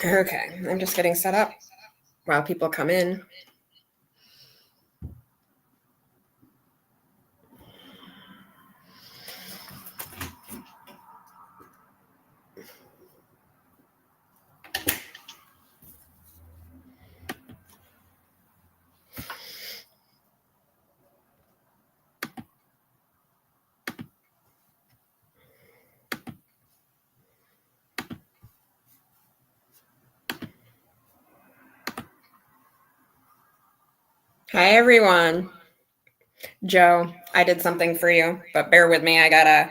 Okay, I'm just getting set up while people come in. Hi, everyone. Joe, I did something for you, but bear with me. I gotta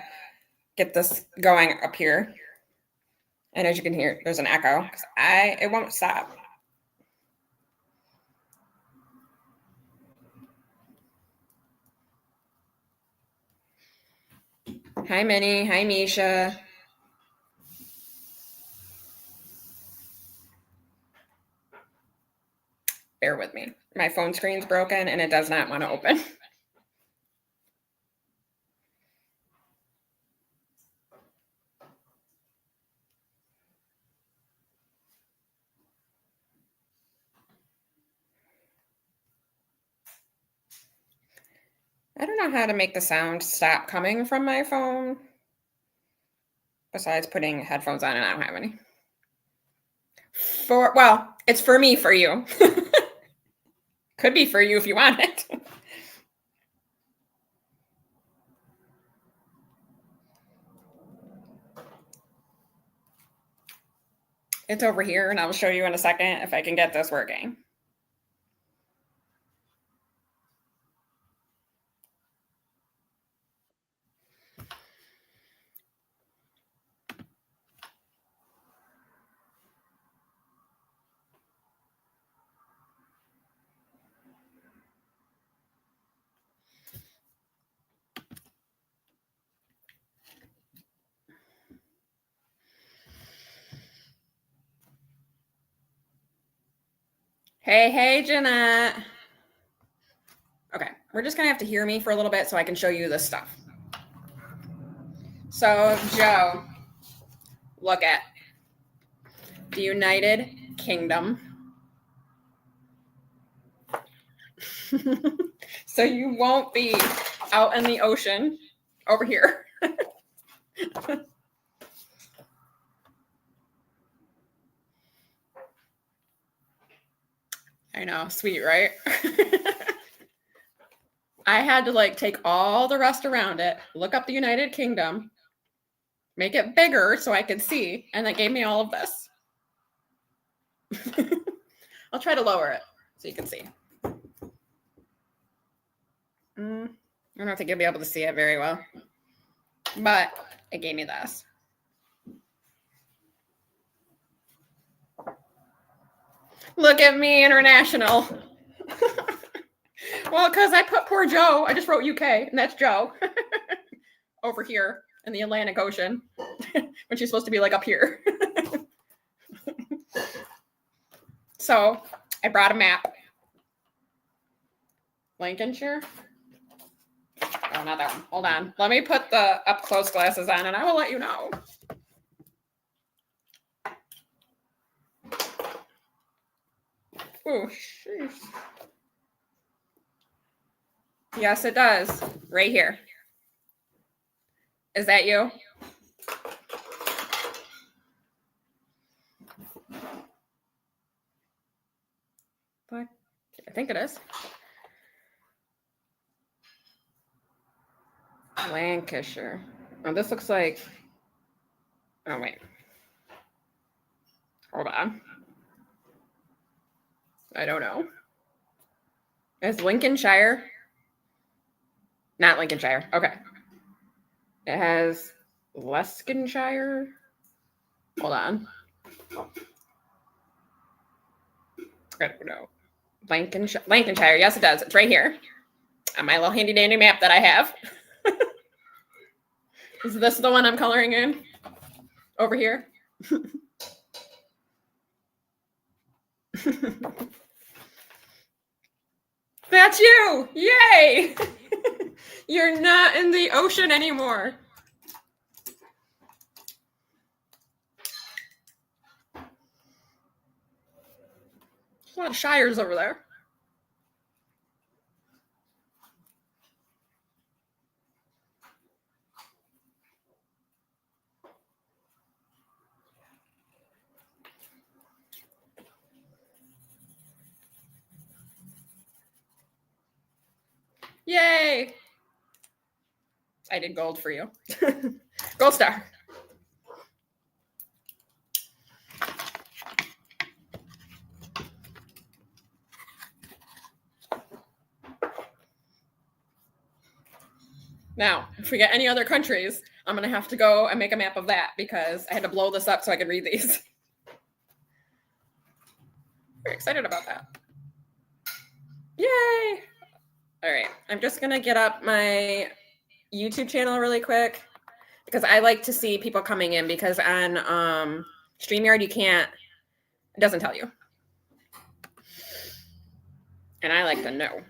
get this going up here. And as you can hear, there's an echo. It won't stop. Hi, Minnie. Hi, Misha. Bear with me. My phone screen's broken and it does not want to open. I don't know how to make the sound stop coming from my phone. Besides putting headphones on, and I don't have any. Well, it's for me, for you. Could be for you if you want it. It's over here, and I'll show you in a second if I can get this working. Hey, Jeanette. Okay, we're just gonna have to hear me for a little bit so I can show you this stuff. So, Joe, look at the United Kingdom. So you won't be out in the ocean over here. I know, sweet, right? I had to take all the rest around it, look up the United Kingdom, make it bigger so I could see, and it gave me all of this. I'll try to lower it so you can see. I don't think you'll be able to see it very well, but it gave me this. Look at me, international. Well, because I put poor Joe, I just wrote UK, and that's Joe. Over here in the Atlantic Ocean, when she's supposed to be up here. So I brought a map. Lancashire? Oh, not that one. Hold on. Let me put the up close glasses on and I will let you know. Ooh, sheesh. Yes, it does. Right here. Is that you? What? I think it is. Lancashire. Oh, this looks like. Oh, wait. Hold on. I don't know. Is Lincolnshire? Not Lincolnshire. Okay. It has Leicestershire. Hold on. I don't know. Lancashire. Yes, it does. It's right here on my little handy dandy map that I have. Is this the one I'm coloring in? Over here? That's you! Yay! You're not in the ocean anymore. a lot of shires over there. Yay! I did gold for you. Gold star. Now, if we get any other countries, I'm going to have to go and make a map of that because I had to blow this up so I could read these. Very excited about that. Yay! All right, I'm just going to get up my YouTube channel really quick because I like to see people coming in because on StreamYard you can't, it doesn't tell you. And I like to know.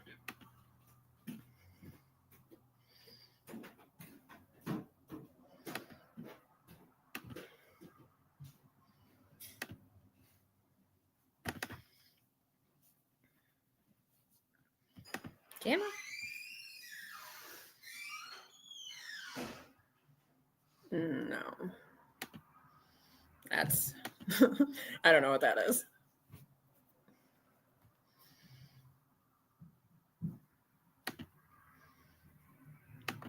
Camera? No. That's, I don't know what that is.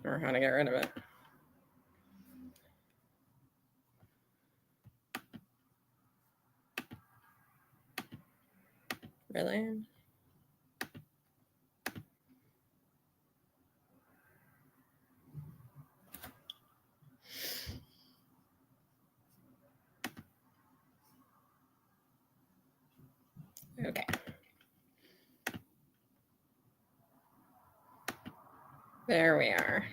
Or how to get rid of it. Really? Okay. There we are.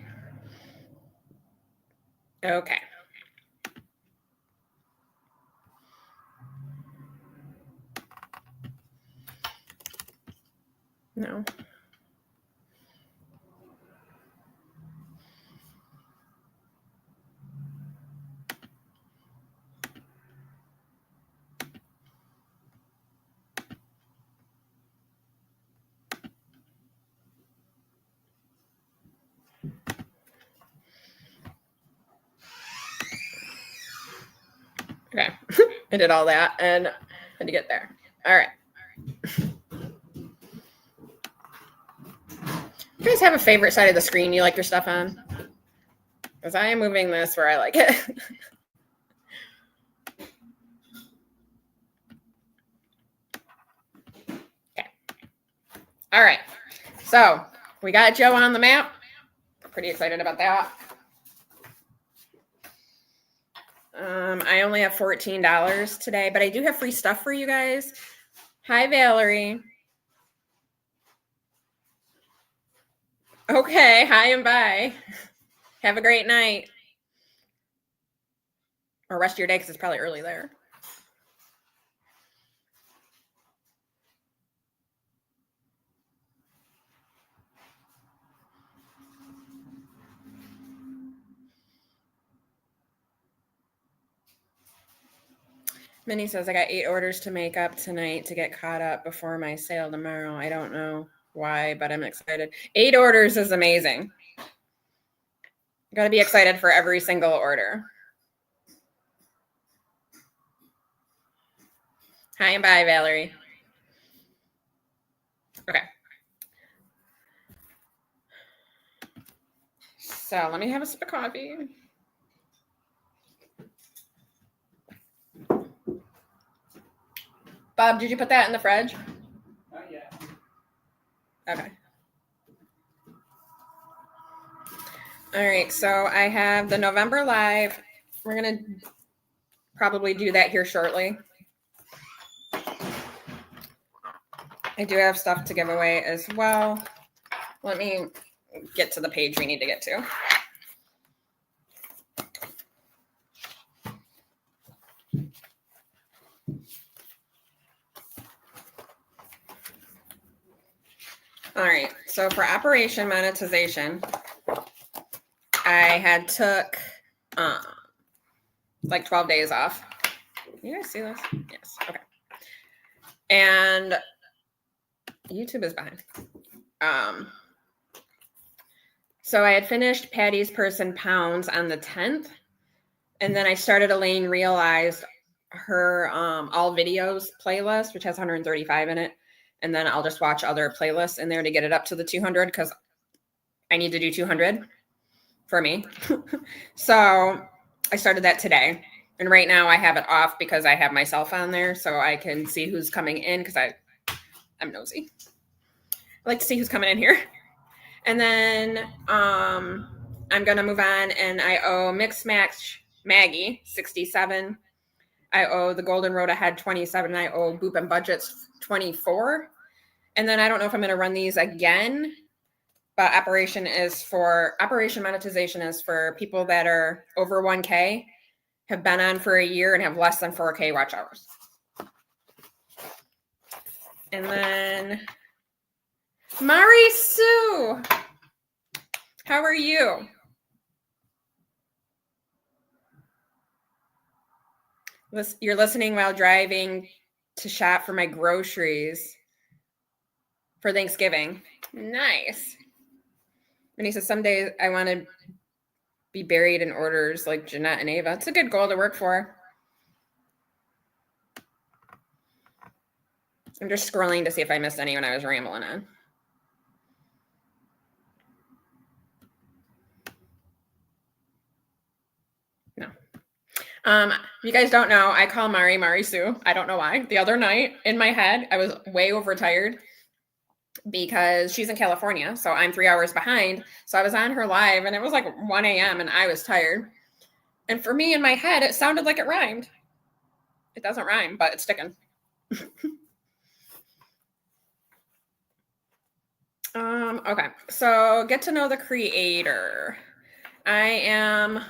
Okay. No. Okay. I did all that and had to get there. All right. You guys have a favorite side of the screen you like your stuff on? Because I am moving this where I like it. Okay. All right. So we got Joe on the map. Pretty excited about that. I only have $14 today, but I do have free stuff for you guys. Hi, Valerie. Okay. Hi and bye. Have a great night. Or rest of your day because it's probably early there. Minnie says, I got 8 orders to make up tonight to get caught up before my sale tomorrow. I don't know why, but I'm excited. 8 orders is amazing. Got to be excited for every single order. Hi and bye, Valerie. Okay. So let me have a sip of coffee. Bob, did you put that in the fridge? Not yet. Okay. All right, so I have the November live. We're going to probably do that here shortly. I do have stuff to give away as well. Let me get to the page we need to get to. All right, so for Operation Monetization, I had took like 12 days off. You guys see this? Yes, okay. And YouTube is behind. So I had finished Patty's Purse and Pounds on the 10th. And then I started Elaine Realized her all videos playlist, which has 135 in it. And then I'll just watch other playlists in there to get it up to the 200 because I need to do 200 for me. So I started that today. And right now I have it off because I have myself on there so I can see who's coming in because I'm nosy. I like to see who's coming in here. And then I'm going to move on, and I owe Mix Match Maggie 67. I owe the Golden Road Ahead 27. I owe Boop and Budgets 24. And then I don't know if I'm going to run these again, but Operation Monetization is for people that are over 1K, have been on for a year, and have less than 4K watch hours. And then Mari Sue, how are you? You're listening while driving to shop for my groceries for Thanksgiving. Nice. And he says, some days I want to be buried in orders like Jeanette and Ava. It's a good goal to work for. I'm just scrolling to see if I missed any when I was rambling on. No. You guys don't know, I call Mari Sue. I don't know why. The other night in my head, I was way overtired because she's in California. So I'm 3 hours behind. So I was on her live and it was like 1 a.m. and I was tired. And for me in my head, it sounded like it rhymed. It doesn't rhyme, but it's sticking. Okay. So get to know the creator. I am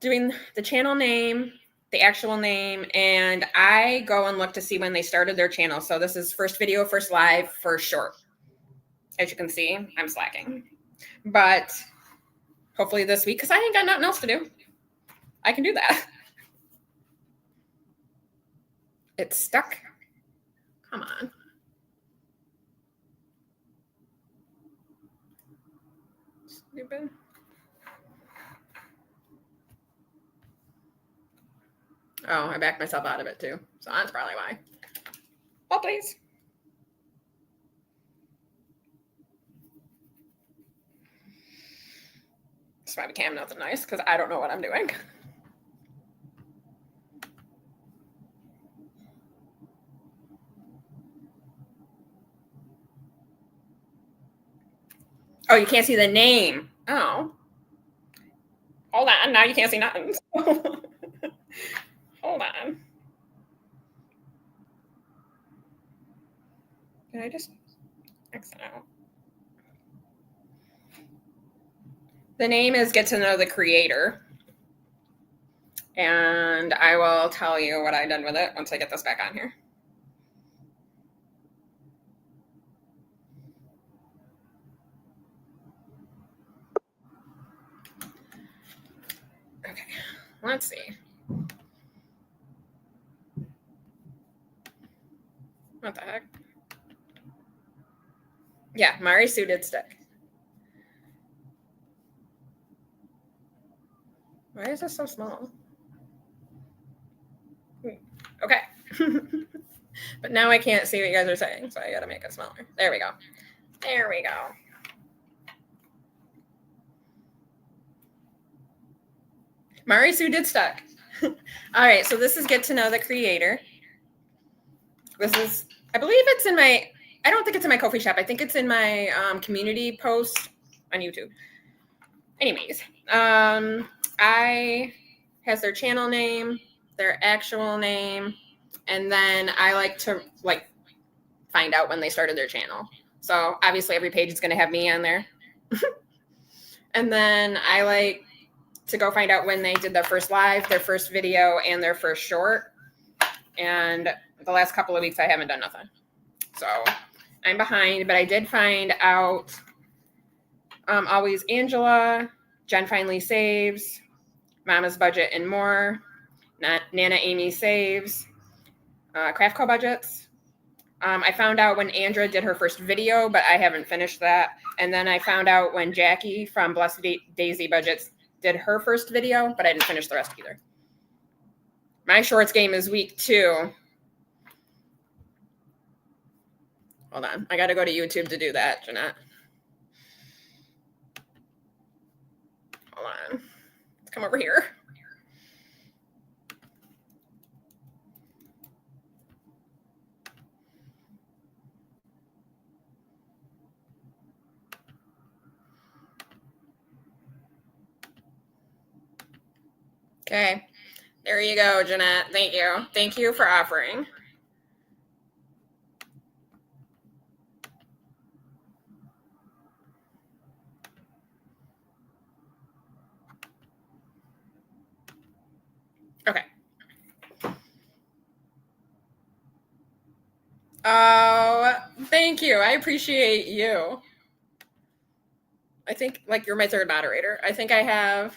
doing the channel name, the actual name, and I go and look to see when they started their channel. So this is first video, first live, first short. As you can see, I'm slacking. But hopefully this week, because I ain't got nothing else to do, I can do that. It's stuck. Come on. Stupid. Oh, I backed myself out of it too. So that's probably why. Oh, please. That's why we can't have nothing nice, because I don't know what I'm doing. Oh, you can't see the name. Oh. Hold on. Now you can't see nothing. Hold on. Can I just exit out? The name is Get to Know the Creator. And I will tell you what I did with it once I get this back on here. Okay, let's see. What the heck? Yeah, Mari Sue did stick. Why is this so small? Okay. But now I can't see what you guys are saying, so I got to make it smaller. There we go. There we go. Mari Sue did stuck. All right, so this is Get to Know the Creator. This is, I believe it's in my, I don't think it's in my coffee shop. I think it's in my community post on YouTube. Anyways, I has their channel name, their actual name, and then I like to find out when they started their channel. So obviously every page is going to have me on there. And then I like to go find out when they did their first live, their first video, and their first short. And the last couple of weeks I haven't done nothing. So I'm behind, but I did find out Always Angela, Jen Finally Saves, Mama's Budget and More, Nana Amy Saves, Craftco Budgets, I found out when Andra did her first video, but I haven't finished that. And then I found out when Jackie from Blessed Daisy Budgets did her first video, but I didn't finish the rest either. My shorts game is week 2. Hold on. I got to go to YouTube to do that, Jeanette. Hold on. Let's come over here. Okay. There you go, Jeanette. Thank you. Thank you for offering. Okay. Oh, thank you. I appreciate you. I think, like, you're my third moderator. I think I have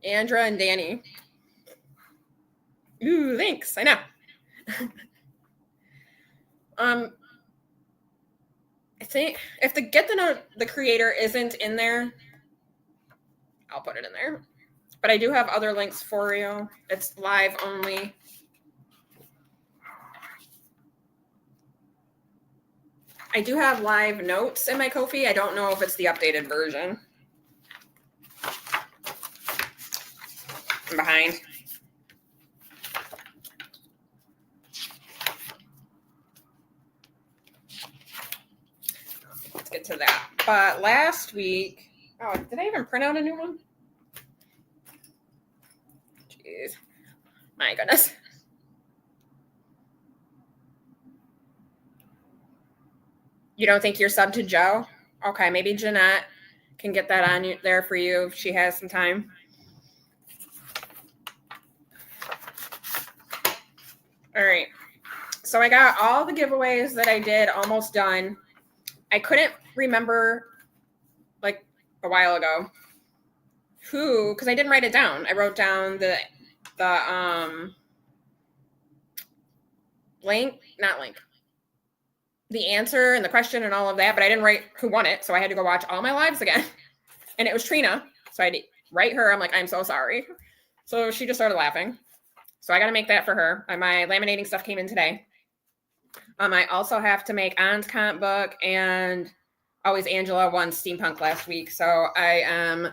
Andra and Danny. Ooh, thanks. I know. I think if the get to know the creator isn't in there, I'll put it in there. But I do have other links for you. It's live only. I do have live notes in my Ko-fi. I don't know if it's the updated version. I'm behind. Let's get to that. But last week, oh, did I even print out a new one? Jeez. My goodness. You don't think you're subbed to Joe? Okay, maybe Jeanette can get that on there for you if she has some time. All right. So I got all the giveaways that I did almost done. I couldn't remember, like, a while ago who, because I didn't write it down. I wrote down the the answer and the question and all of that, but I didn't write who won it, so I had to go watch all my lives again. And it was Trina, so I had to write her. I'm like, I'm so sorry. So she just started laughing. So I got to make that for her. My laminating stuff came in today. I also have to make An's comp book, and Always Angela won Steampunk last week, so I am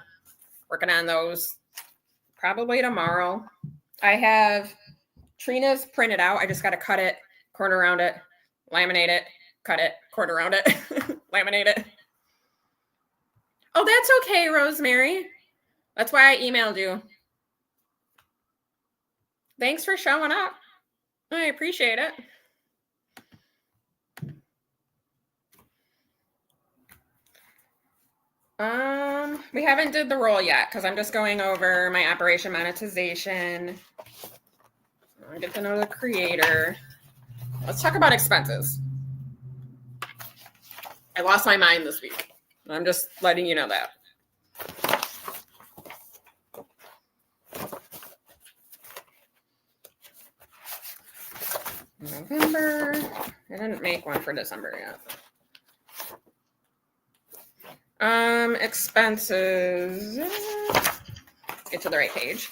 working on those probably tomorrow. I have Trina's printed out. I just got to cut it, corner around it, laminate it, cut it, corner around it, laminate it. Oh, that's okay, Rosemary. That's why I emailed you. Thanks for showing up. I appreciate it. We haven't did the roll yet because I'm just going over my operation monetization. I get to know the creator. Let's talk about expenses. I lost my mind this week. I'm just letting you know that. November. I didn't make one for December yet. Expenses. Get to the right page.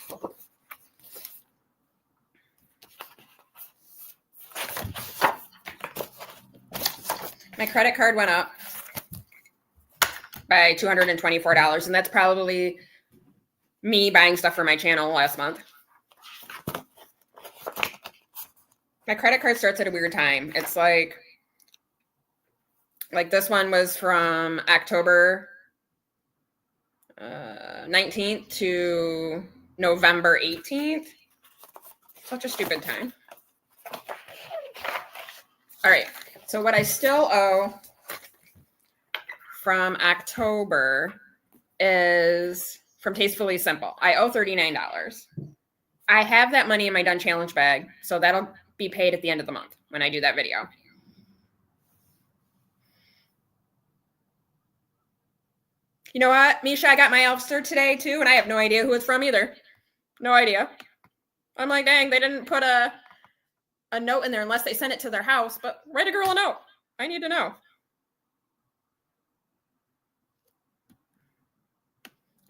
My credit card went up by $224, and that's probably me buying stuff for my channel last month. My credit card starts at a weird time. It's like this one was from October 19th to November 18th. Such a stupid time. All right. So what I still owe from October is from Tastefully Simple. I owe $39. I have that money in my Done Challenge bag, so that'll be paid at the end of the month when I do that video. You know what, Misha? I got my Elfster today too, and I have no idea who it's from either. No idea. I'm like, dang, they didn't put a a note in there unless they send it to their house, but write a girl a note. I need to know.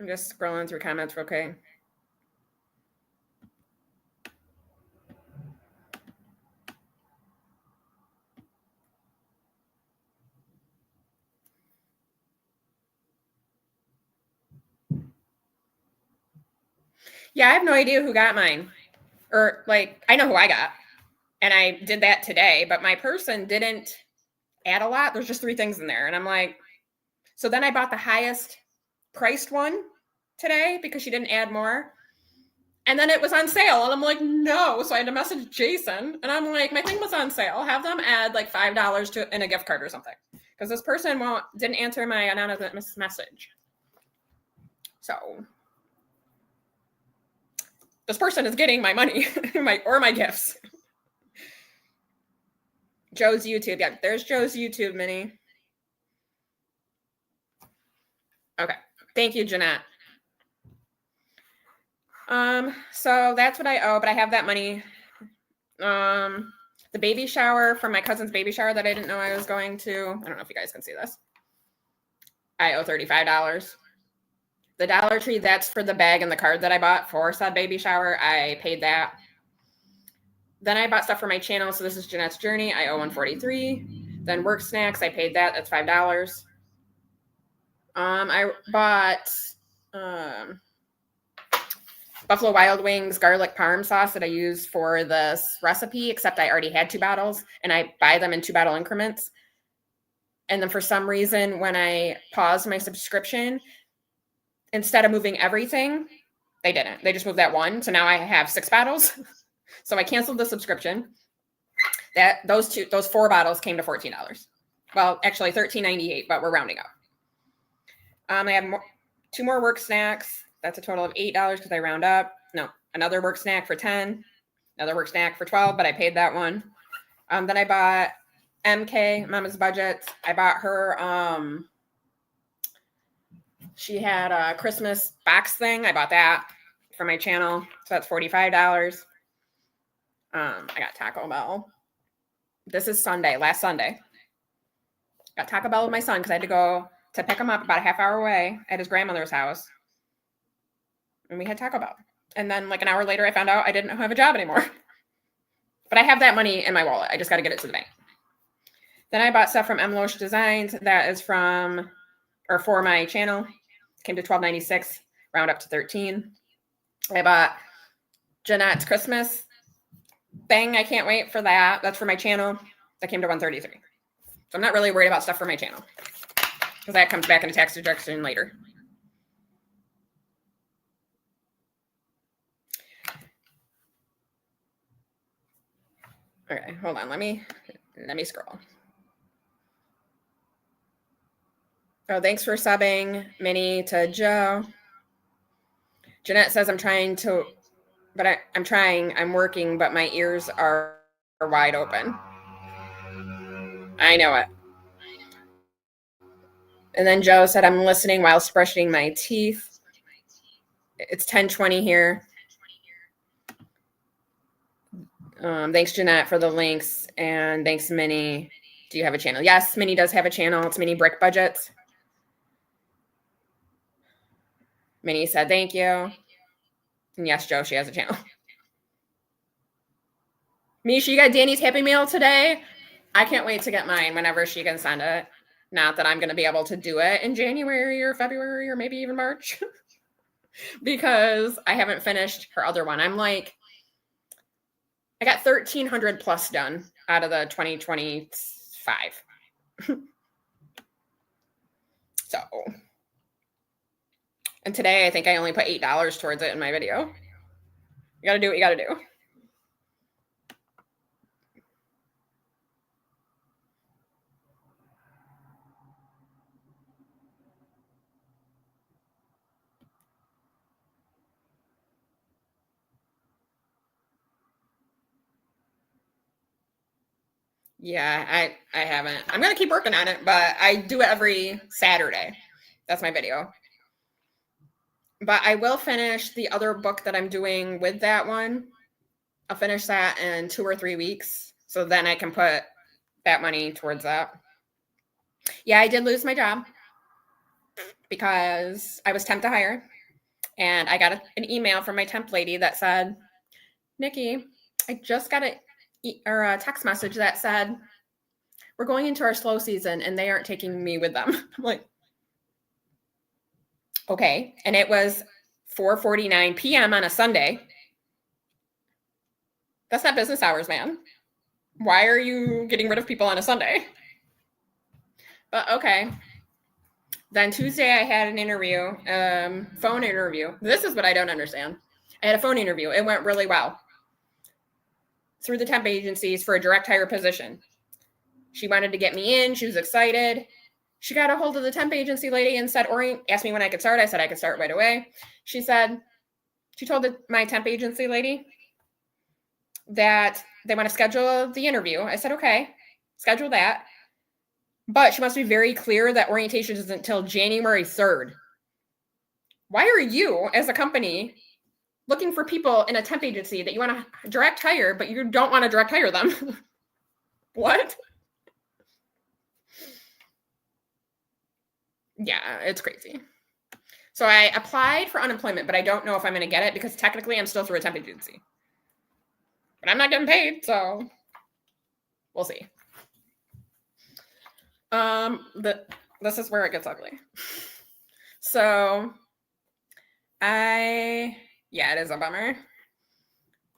I'm just scrolling through comments real quick. Yeah, I have no idea who got mine. Or like, I know who I got. And I did that today, but my person didn't add a lot. There's just 3 things in there. And I'm like, so then I bought the highest priced one today because she didn't add more. And then it was on sale. And I'm like, no. So I had to message Jason. And I'm like, my thing was on sale. Have them add like $5 to in a gift card or something. Because this person didn't answer my anonymous message. So this person is getting my money or my gifts. Joe's YouTube. Yeah, there's Joe's YouTube mini. Okay. Thank you, Jeanette. So that's what I owe, but I have that money. The baby shower from my cousin's baby shower that I didn't know I was going to. I don't know if you guys can see this. I owe $35. The Dollar Tree, that's for the bag and the card that I bought for said baby shower. I paid that. Then I bought stuff for my channel. So this is Jeanette's Journey. I owe $143. Then work snacks, I paid that. That's $5. I bought Buffalo Wild Wings garlic parm sauce that I use for this recipe, except I already had 2 bottles and I buy them in 2-bottle increments. And then for some reason, when I paused my subscription, instead of moving everything, they didn't. They just moved that one. So now I have 6 bottles. So I canceled the subscription. Those 4 bottles came to $14. Well, actually $13.98, but we're rounding up. I have 2 more work snacks. That's a total of $8 because I round up. No, another work snack for $10. Another work snack for $12, but I paid that one. Then I bought MK, Mama's Budget. I bought her, she had a Christmas box thing. I bought that for my channel. So that's $45. I got Taco Bell. This is Sunday, last Sunday. Got Taco Bell with my son because I had to go to pick him up about a half hour away at his grandmother's house. And we had Taco Bell. And then like an hour later, I found out I didn't have a job anymore. But I have that money in my wallet. I just got to get it to the bank. Then I bought stuff from M. Loesch Designs. That is for my channel. Came to $12.96, round up to $13. I bought Jeanette's Christmas thing. I can't wait for that. That's for my channel. That came to $133. So I'm not really worried about stuff for my channel because that comes back into tax deduction later. Okay, hold on. Let me scroll. Oh, thanks for subbing, Minnie, to Joe. Jeanette says I'm working, but my ears are wide open. I know it. And then Joe said I'm listening while brushing my teeth. It's 10:20 here. Thanks, Jeanette, for the links. And thanks, Minnie. Do you have a channel? Yes, Minnie does have a channel. It's Minnie Brick Budgets. Minnie said thank you. And yes, Joe, she has a channel. Misha, you got Danny's Happy Meal today? I can't wait to get mine whenever she can send it. Not that I'm going to be able to do it in January or February or maybe even March. Because I haven't finished her other one. I'm like, I got 1,300 plus done out of the 2025. So, and today I think I only put $8 towards it in my video. You got to do what you got to do. Yeah, I haven't. I'm going to keep working on it, but I do it every Saturday. That's my video. But I will finish the other book that I'm doing with that one. I'll finish that in 2 or 3 weeks. So then I can put that money towards that. Yeah, I did lose my job because I was temp to hire. And I got an email from my temp lady that said, Nikki, I just got a text message that said, we're going into our slow season and they aren't taking me with them. I'm like, okay. And it was 4:49 p.m. on a Sunday. That's not business hours, man. Why are you getting rid of people on a Sunday? But okay. Then Tuesday I had an interview, phone interview. This is what I don't understand. I had a phone interview. It went really well through the temp agencies for a direct hire position. She wanted to get me in. She was excited. She got a hold of the temp agency lady and said, asked me when I could start. I said I could start right away. She told my temp agency lady that they want to schedule the interview. I said, okay, schedule that. But she must be very clear that orientation isn't until January 3rd. Why are you, as a company, looking for people in a temp agency that you want to direct hire, but you don't want to direct hire them? What? Yeah, it's crazy. So I applied for unemployment, but I don't know if I'm going to get it because technically I'm still through a temp agency. But I'm not getting paid, so we'll see. This is where it gets ugly. So yeah, it is a bummer.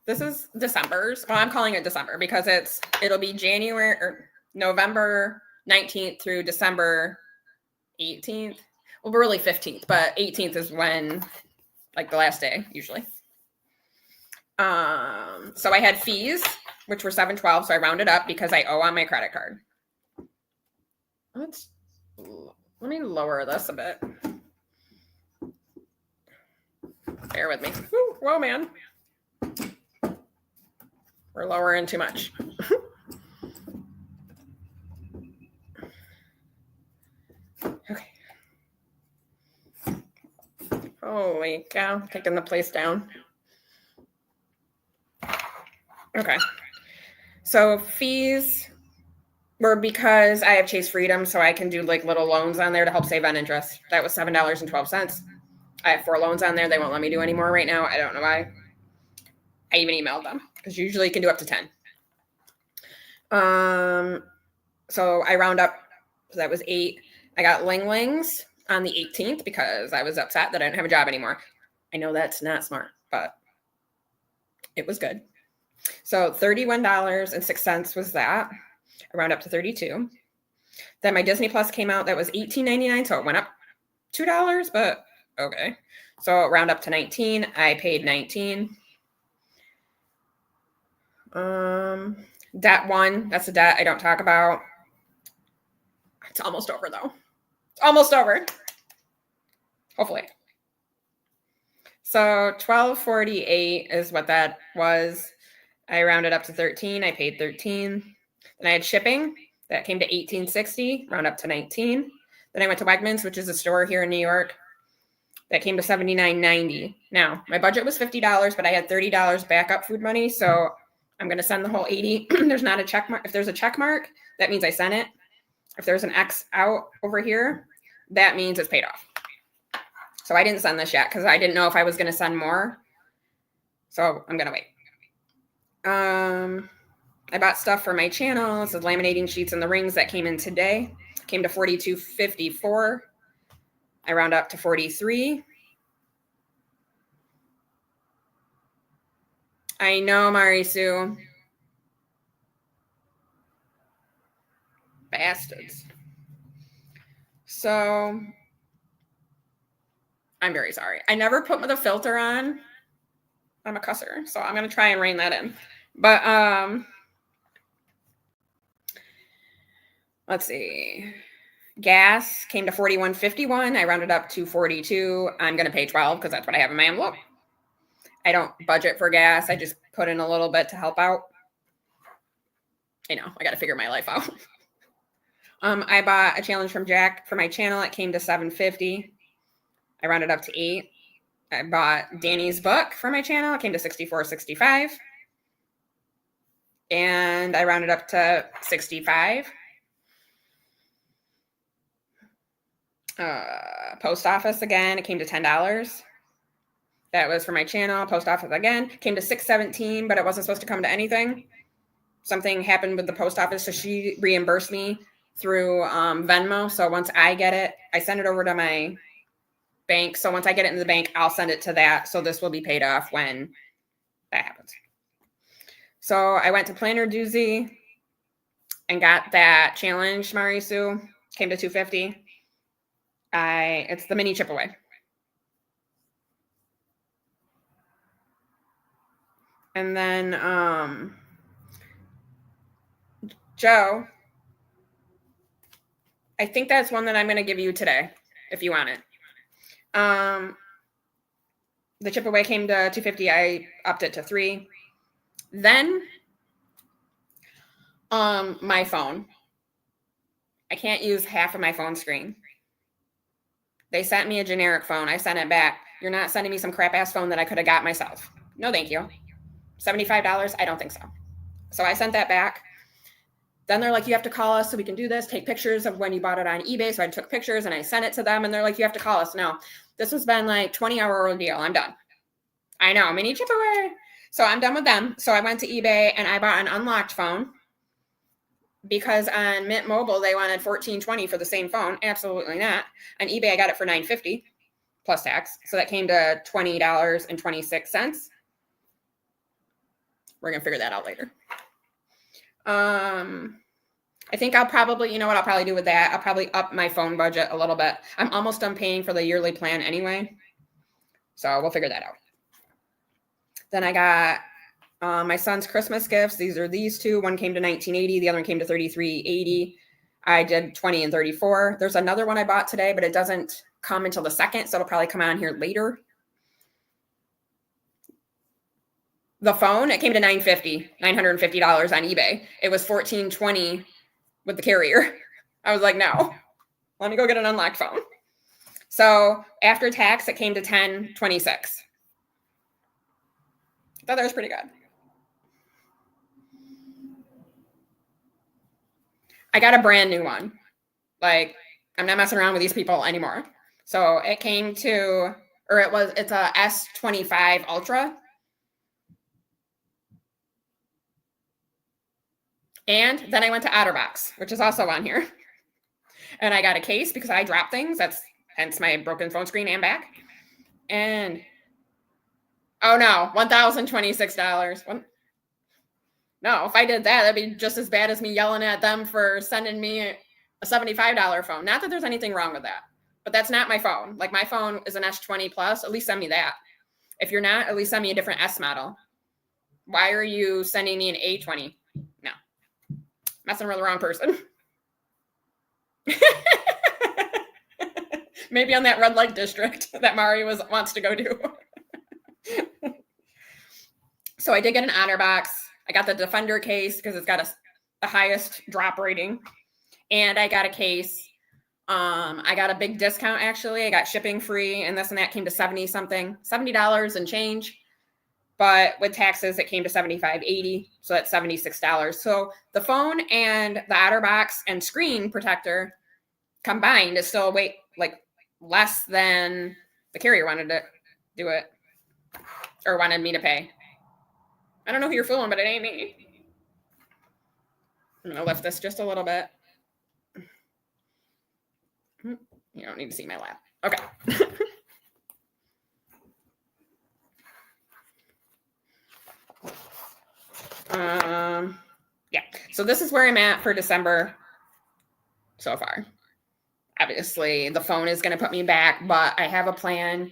This is December's. Well, I'm calling it December because it'll be January or November 19th through December 18th. Well, we're really 15th, but 18th is when, like, the last day usually. So I had fees, which were $7.12, so I rounded up because I owe on my credit card. Let me lower this a bit. Bear with me. Whoa, man. We're lowering too much. Okay. Holy cow, taking the place down. Okay. So fees were because I have Chase Freedom, so I can do like little loans on there to help save on interest. That was $7.12. I have 4 loans on there. They won't let me do any more right now. I don't know why. I even emailed them because usually you can do up to 10. So I round up. So that was 8. I got Ling Lings on the 18th because I was upset that I didn't have a job anymore. I know that's not smart, but it was good. So $31.06 was that. I round up to 32. Then my Disney Plus came out. That was $18.99, so it went up $2, but okay. So round up to 19. I paid 19. Debt 1. That's a debt I don't talk about. It's almost over though. It's almost over. Hopefully. So $12.48 is what that was. I rounded up to 13. I paid 13. Then I had shipping. That came to $18.60. Round up to 19. Then I went to Wegmans, which is a store here in New York. That came to $79.90. Now, my budget was $50, but I had $30 backup food money, so I'm going to send the whole $80. There's not a check mark. If there's a check mark, that means I sent it. If there's an X out over here, that means it's paid off. So I didn't send this yet because I didn't know if I was going to send more. So I'm going to wait. I bought stuff for my channel. So laminating sheets and the rings that came in today. Came to $42.54. I round up to 43. I know, Marisu. Bastards. So I'm very sorry. I never put the filter on. I'm a cusser, so I'm going to try and rein that in. But let's see. Gas came to $41.51. I rounded up to 42. I'm going to pay 12 because that's what I have in my envelope. I don't budget for gas. I just put in a little bit to help out. I know, I got to figure my life out. I bought a challenge from Jack for my channel. It came to $7.50. I rounded up to 8. I bought Danny's book for my channel. It came to $64.65. and I rounded up to 65. Post office again, it came to $10. That was for my channel. Post office again came to $6.17, but it wasn't supposed to come to anything. Something happened with the post office, so she reimbursed me through Venmo. So once I get it, I send it over to my bank. So once I get it in the bank, I'll send it to that. So this will be paid off when that happens. So I went to Planner Doozy and got that challenge, Marisu. Came to $2.50. It's the mini chip away. And then Joe, I think that's one that I'm going to give you today if you want it. The chip away came to $2.50. I upped it to $3. Then my phone. I can't use half of my phone screen. They sent me a generic phone. I sent it back. You're not sending me some crap ass phone that I could have got myself. No, thank you. $75? I don't think so. So I sent that back. Then they're like, you have to call us so we can do this. Take pictures of when you bought it on eBay. So I took pictures and I sent it to them. And they're like, you have to call us. No, this has been like 20-hour ordeal. I'm done. I know, mini chip away. So I'm done with them. So I went to eBay and I bought an unlocked phone because on Mint Mobile, they wanted $14.20 for the same phone. Absolutely not. On eBay, I got it for $9.50 plus tax. So that came to $20.26. We're going to figure that out later. I think I'll probably, you know what I'll probably do with that? I'll probably up my phone budget a little bit. I'm almost done paying for the yearly plan anyway. So we'll figure that out. Then I got my son's Christmas gifts. These are these two. One came to $19.80. The other one came to $33.80. I did $20 and $34. There's another one I bought today, but it doesn't come until the 2nd. So it'll probably come on here later. The phone, it came to $950 on eBay. It was $14.20 with the carrier. I was like, no, let me go get an unlocked phone. So after tax, it came to $10.26. I thought that was pretty good. I got a brand new one. Like, I'm not messing around with these people anymore. So it came to, it's a S25 Ultra. And then I went to OtterBox, which is also on here. And I got a case because I drop things. That's hence my broken phone screen and back. And, oh no, $1,026. No, if I did that, that'd be just as bad as me yelling at them for sending me a $75 phone. Not that there's anything wrong with that, but that's not my phone. Like, my phone is an S20 Plus. At least send me that. If you're not, at least send me a different S model. Why are you sending me an A20? No. Messing with the wrong person. Maybe on that red light district that Mari wants to go to. So I did get an OtterBox. I got the Defender case because it's got the highest drop rating. And I got a case. I got a big discount, actually. I got shipping free, and this and that came to $70 and change. But with taxes, it came to $75.80. So that's $76. So the phone and the OtterBox and screen protector combined is still less than the carrier wanted to do it or wanted me to pay. I don't know who you're fooling, but it ain't me. I'm going to lift this just a little bit. You don't need to see my lap. Okay. Yeah. So this is where I'm at for December so far. Obviously, the phone is going to put me back, but I have a plan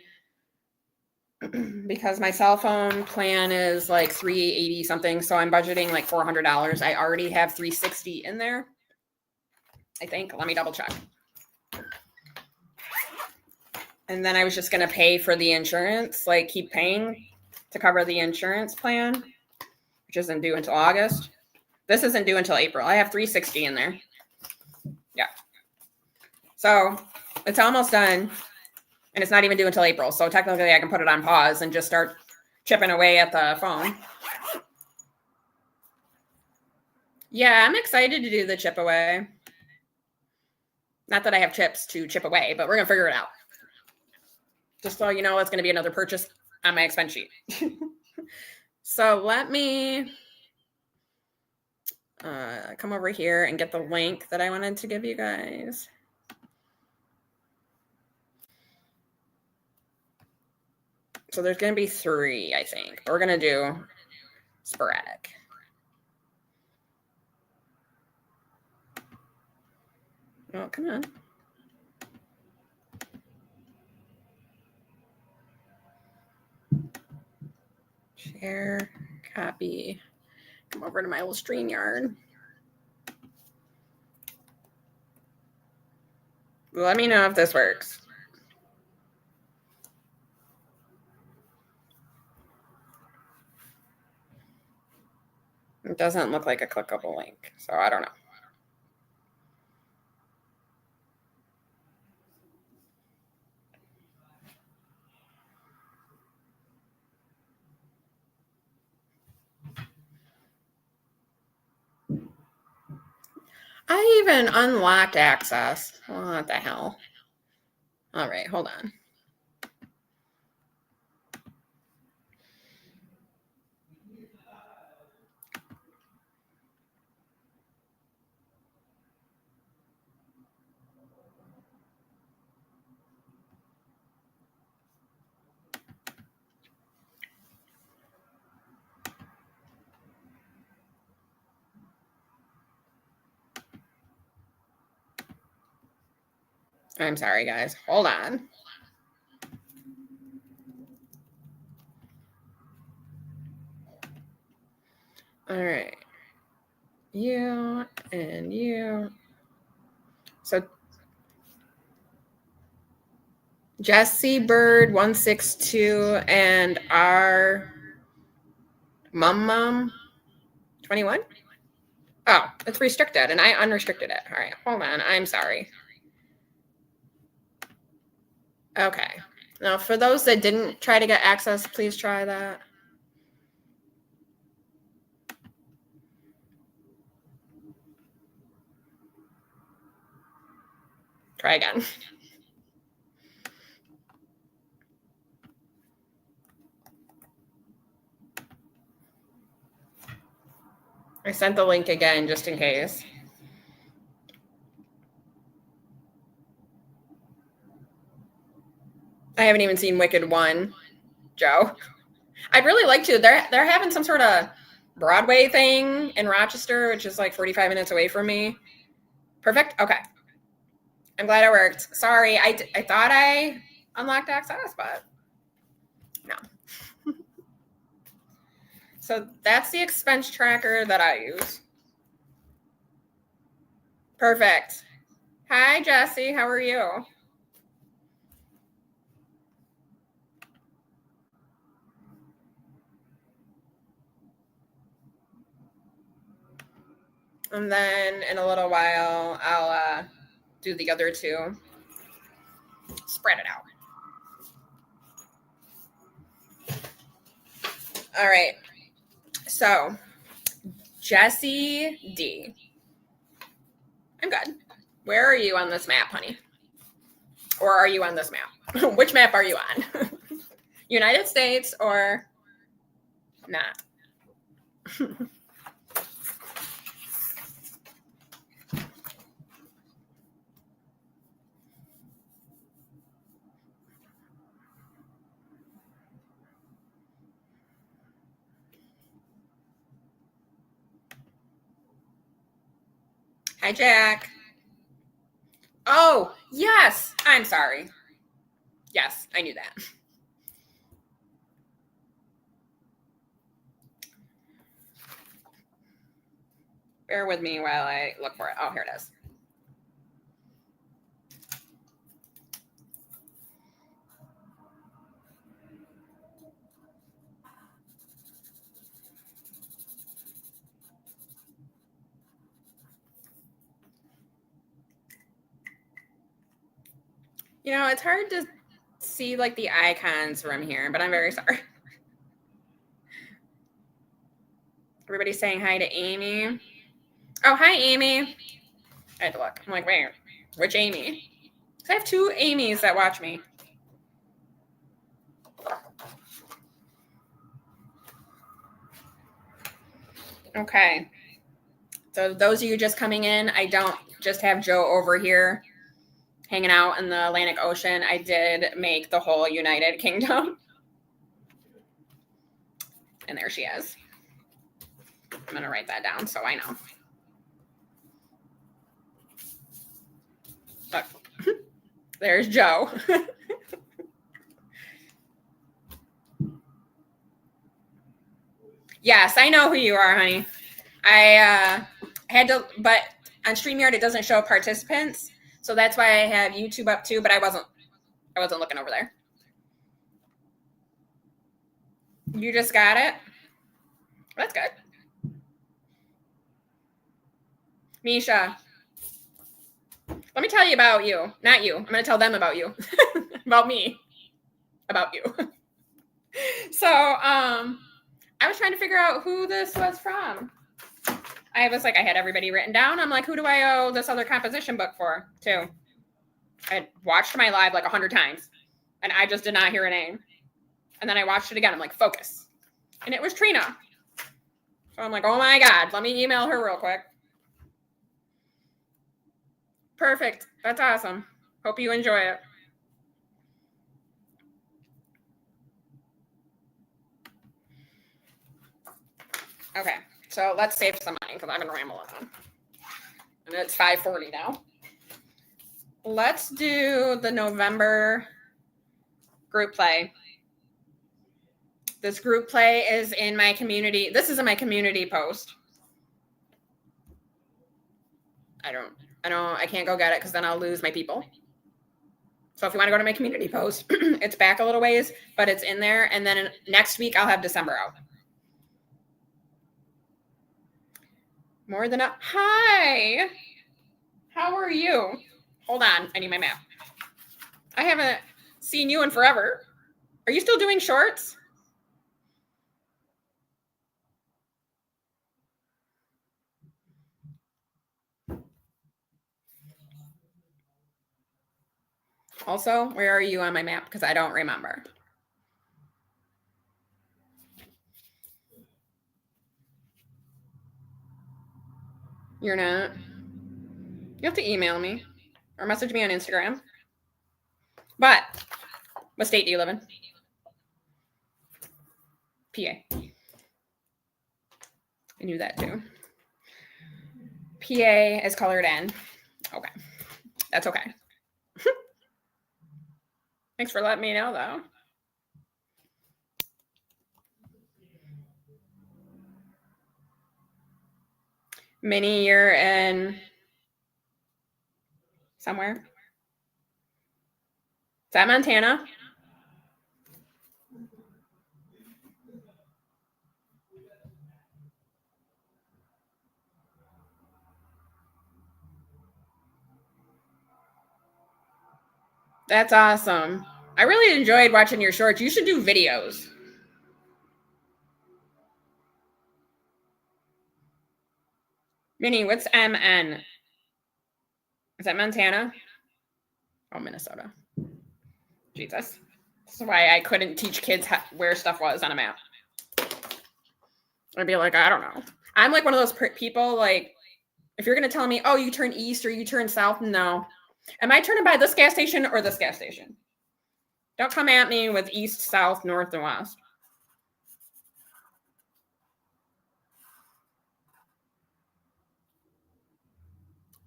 because my cell phone plan is like $380 something. So I'm budgeting like $400. I already have $360 in there, I think. Let me double check. And then I was just going to pay for the insurance, like keep paying to cover the insurance plan, which isn't due until August. This isn't due until April. I have $360 in there. Yeah. So it's almost done, and it's not even due until April. So technically I can put it on pause and just start chipping away at the phone. Yeah, I'm excited to do the chip away. Not that I have chips to chip away, but we're going to figure it out. Just so you know, it's going to be another purchase on my expense sheet. So let me come over here and get the link that I wanted to give you guys. So there's going to be 3, I think. We're going to do sporadic. Oh, come on. Share, copy. Come over to my little StreamYard. Let me know if this works. It doesn't look like a clickable link, so I don't know. I even unlocked access. What the hell? All right, hold on. I'm sorry, guys. Hold on. All right. You and you. So Jesse Bird 162 and our Mum 21. Oh, it's restricted and I unrestricted it. All right, hold on. I'm sorry. Okay. Now, for those that didn't try to get access, please try that. Try again. I sent the link again just in case. I haven't even seen Wicked 1, Joe. I'd really like to. They're having some sort of Broadway thing in Rochester, which is like 45 minutes away from me. Perfect. Okay. I'm glad it worked. Sorry, I thought I unlocked access, but no. So that's the expense tracker that I use. Perfect. Hi, Jesse. How are you? And then in a little while, I'll do the other 2. Spread it out. All right. So, Jesse D. I'm good. Where are you on this map, honey? Or are you on this map? Which map are you on? United States or not? Hi, Jack. Oh, yes. I'm sorry. Yes, I knew that. Bear with me while I look for it. Oh, here it is. You know, it's hard to see like the icons from here, but I'm very sorry. Everybody's saying hi to Amy. Oh, hi, Amy. I had to look. I'm like, wait, which Amy? Because I have two Amy's that watch me. Okay. So those of you just coming in, I don't just have Joe over here hanging out in the Atlantic Ocean. I did make the whole United Kingdom. And there she is. I'm going to write that down so I know. Look. There's Joe. Yes, I know who you are, honey. I had to, but on StreamYard it doesn't show participants, so that's why I have YouTube up too. But I wasn't looking over there. You just got it. That's good. Misha, let me tell you about you. Not you. I'm going to tell them about you. About me. About you. So, I was trying to figure out who this was from. I had everybody written down. I'm like, who do I owe this other composition book for, too? I watched my live like 100 times, and I just did not hear a name. And then I watched it again. I'm like, focus. And it was Trina. So I'm like, oh my God, let me email her real quick. Perfect. That's awesome. Hope you enjoy it. Okay, so let's save some money because I'm going to ramble on. And it's 5:40 now. Let's do the November group play. This group play is in my community. This is in my community post. I can't go get it because then I'll lose my people. So if you want to go to my community post, it's back a little ways, but it's in there. And then next week I'll have December out. More than a hi. How are you? Hold on. I need my map. I haven't seen you in forever. Are you still doing shorts? Also, where are you on my map? Because I don't remember. You're not? You have to email me or message me on Instagram. But what state do you live in? PA. I knew that too. PA is colored in. Okay. That's okay. Thanks for letting me know, though. Minnie, you're in somewhere. Is that Montana? That's awesome. I really enjoyed watching your shorts. You should do videos. Minnie, what's MN? Is that Montana? Oh, Minnesota. Jesus. That's why I couldn't teach kids where stuff was on a map. I'd be like, I don't know. I'm like one of those people, like, if you're going to tell me, oh, you turn east or you turn south, no. Am I turning by this gas station or this gas station? Don't come at me with east, south, north, and west.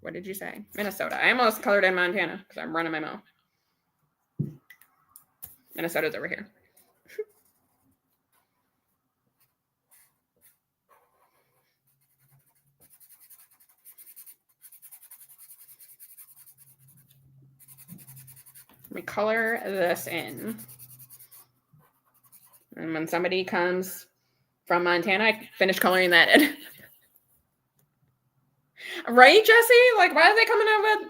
What did you say? Minnesota. I almost colored in Montana because I'm running my mouth. Minnesota's over here. Let me color this in. And when somebody comes from Montana, I finish coloring that in. Right, Jesse? Like, why are they coming up with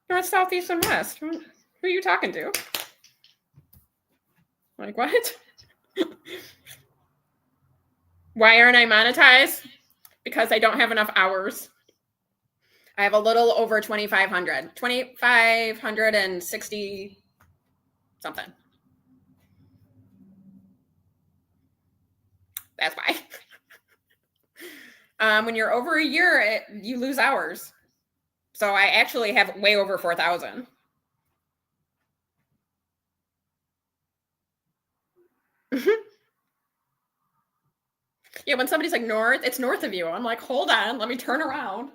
north, south, east, and west? Who are you talking to? Like, what? Why aren't I monetized? because I don't have enough hours. I have a little over 2,500, 2,560 something. That's why. When you're over a year, you lose hours. So I actually have way over 4,000. Yeah, when somebody's like north, it's north of you. I'm like, hold on, let me turn around.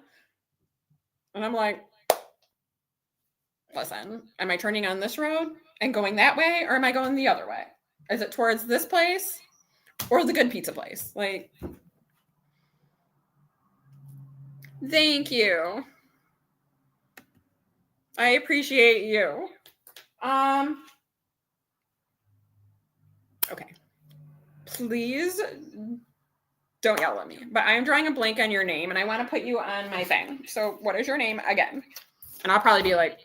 And I'm like, listen, am I turning on this road and going that way, or am I going the other way? Is it towards this place or the good pizza place? Like, thank you. I appreciate you. Okay. Please don't yell at me. But I'm drawing a blank on your name, and I want to put you on my thing. So what is your name again? And I'll probably be like,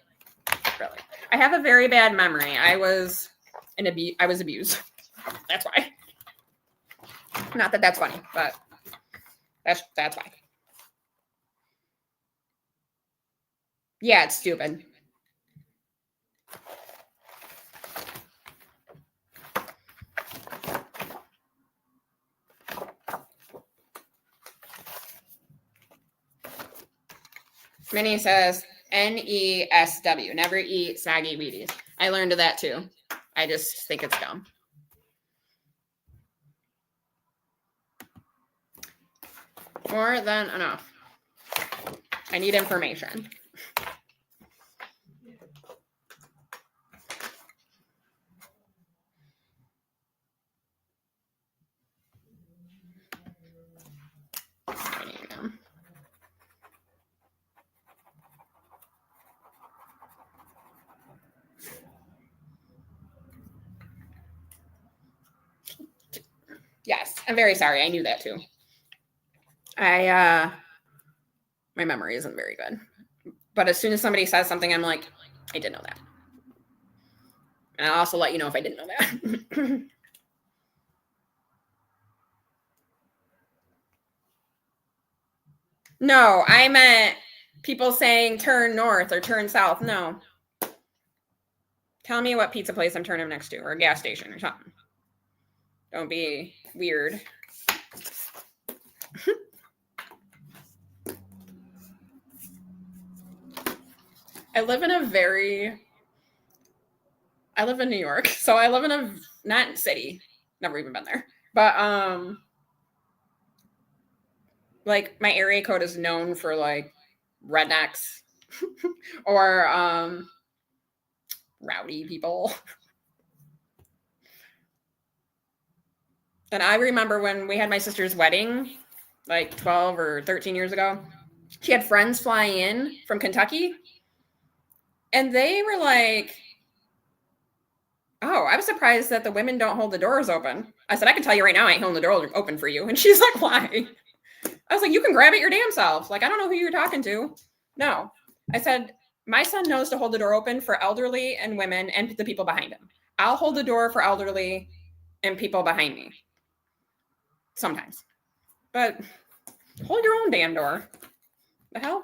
really? I have a very bad memory. I was abused. That's why. Not that that's funny, but that's why. Yeah, it's stupid. Minnie says NESW. Never eat saggy Wheaties. I learned that too. I just think it's dumb. More than enough. I need information. Yes, I'm very sorry. I knew that too. My memory isn't very good. But as soon as somebody says something, I'm like, I did know that. And I'll also let you know if I didn't know that. No, I meant people saying turn north or turn south. No. Tell me what pizza place I'm turning next to, or a gas station or something. Don't be weird. I live in New York, so I live in a not city. Never even been there. But like my area code is known for like rednecks or rowdy people. And I remember when we had my sister's wedding, like 12 or 13 years ago, she had friends fly in from Kentucky. And they were like, oh, I was surprised that the women don't hold the doors open. I said, I can tell you right now, I ain't holding the door open for you. And she's like, why? I was like, you can grab it your damn self. Like, I don't know who you're talking to. No. I said, my son knows to hold the door open for elderly and women and the people behind him. I'll hold the door for elderly and people behind me. Sometimes. But hold your own damn door. The hell?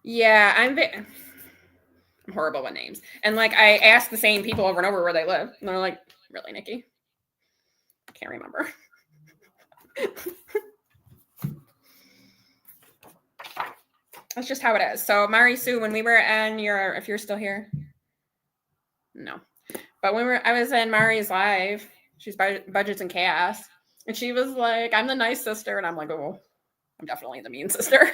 Yeah, I'm horrible with names. And like I ask the same people over and over where they live. And they're like, really, Nikki? I can't remember. That's just how it is. So Mari Sue, when we were in if you're still here. No. But I was in Mari's live. She's Budgets and Chaos. And she was like, I'm the nice sister. And I'm like, oh, I'm definitely the mean sister.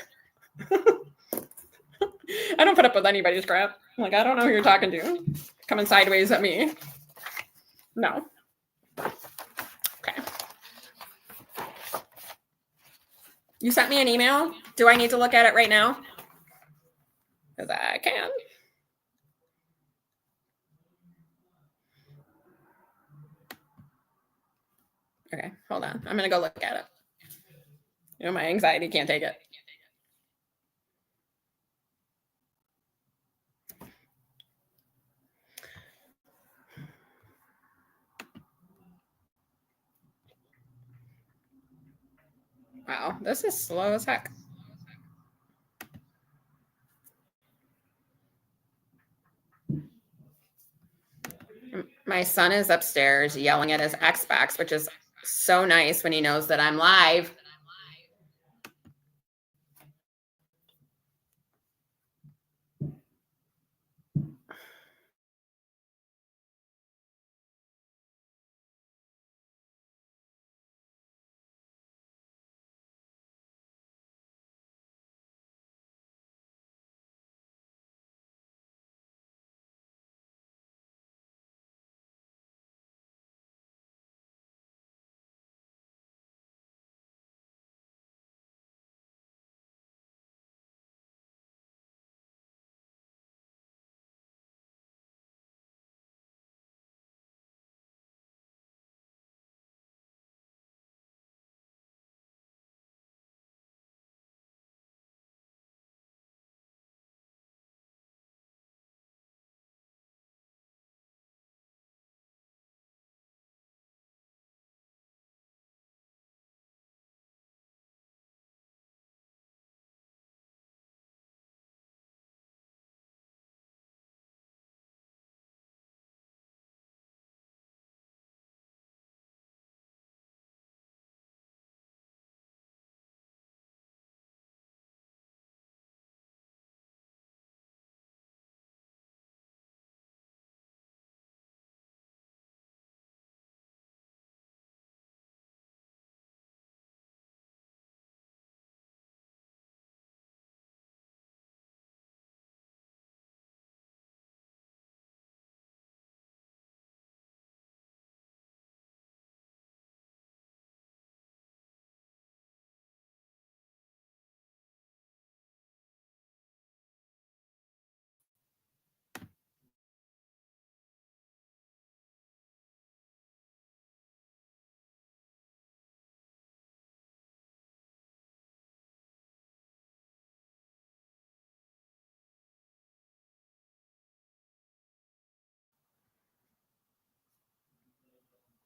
I don't put up with anybody's crap. I'm like, I don't know who you're talking to. Coming sideways at me. No. Okay. You sent me an email. Do I need to look at it right now? Because I can. Okay, hold on. I'm going to go look at it. You know, my anxiety can't take it. Wow, this is slow as heck. My son is upstairs yelling at his Xbox, which is so nice when he knows that I'm live.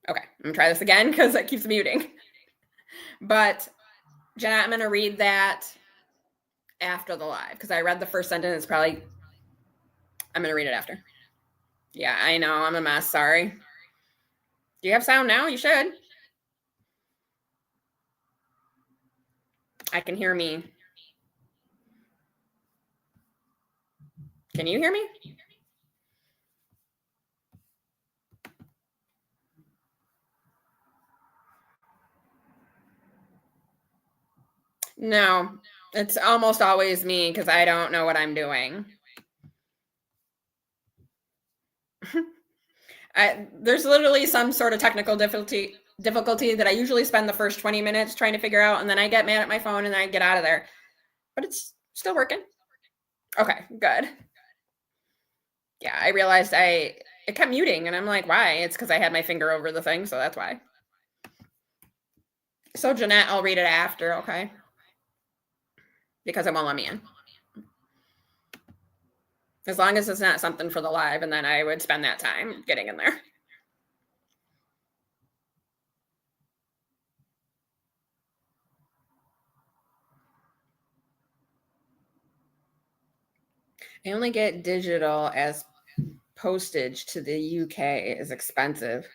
Okay, I'm gonna try this again because it keeps muting. But Jenna, I'm gonna read that after the live because I read the first sentence. I'm gonna read it after. Yeah, I know, I'm a mess. Sorry. Do you have sound now? You should. I can hear me. Can you hear me? No, it's almost always me because I don't know what I'm doing. There's literally some sort of technical difficulty that I usually spend the first 20 minutes trying to figure out, and then I get mad at my phone and I get out of there. But it's still working. Okay, good. Yeah, I realized it kept muting, and I'm like, why? It's because I had my finger over the thing, so that's why. So Jeanette, I'll read it after, okay? Because it won't let me in. As long as it's not something for the live, and then I would spend that time getting in there. I only get digital as postage to the UK is expensive.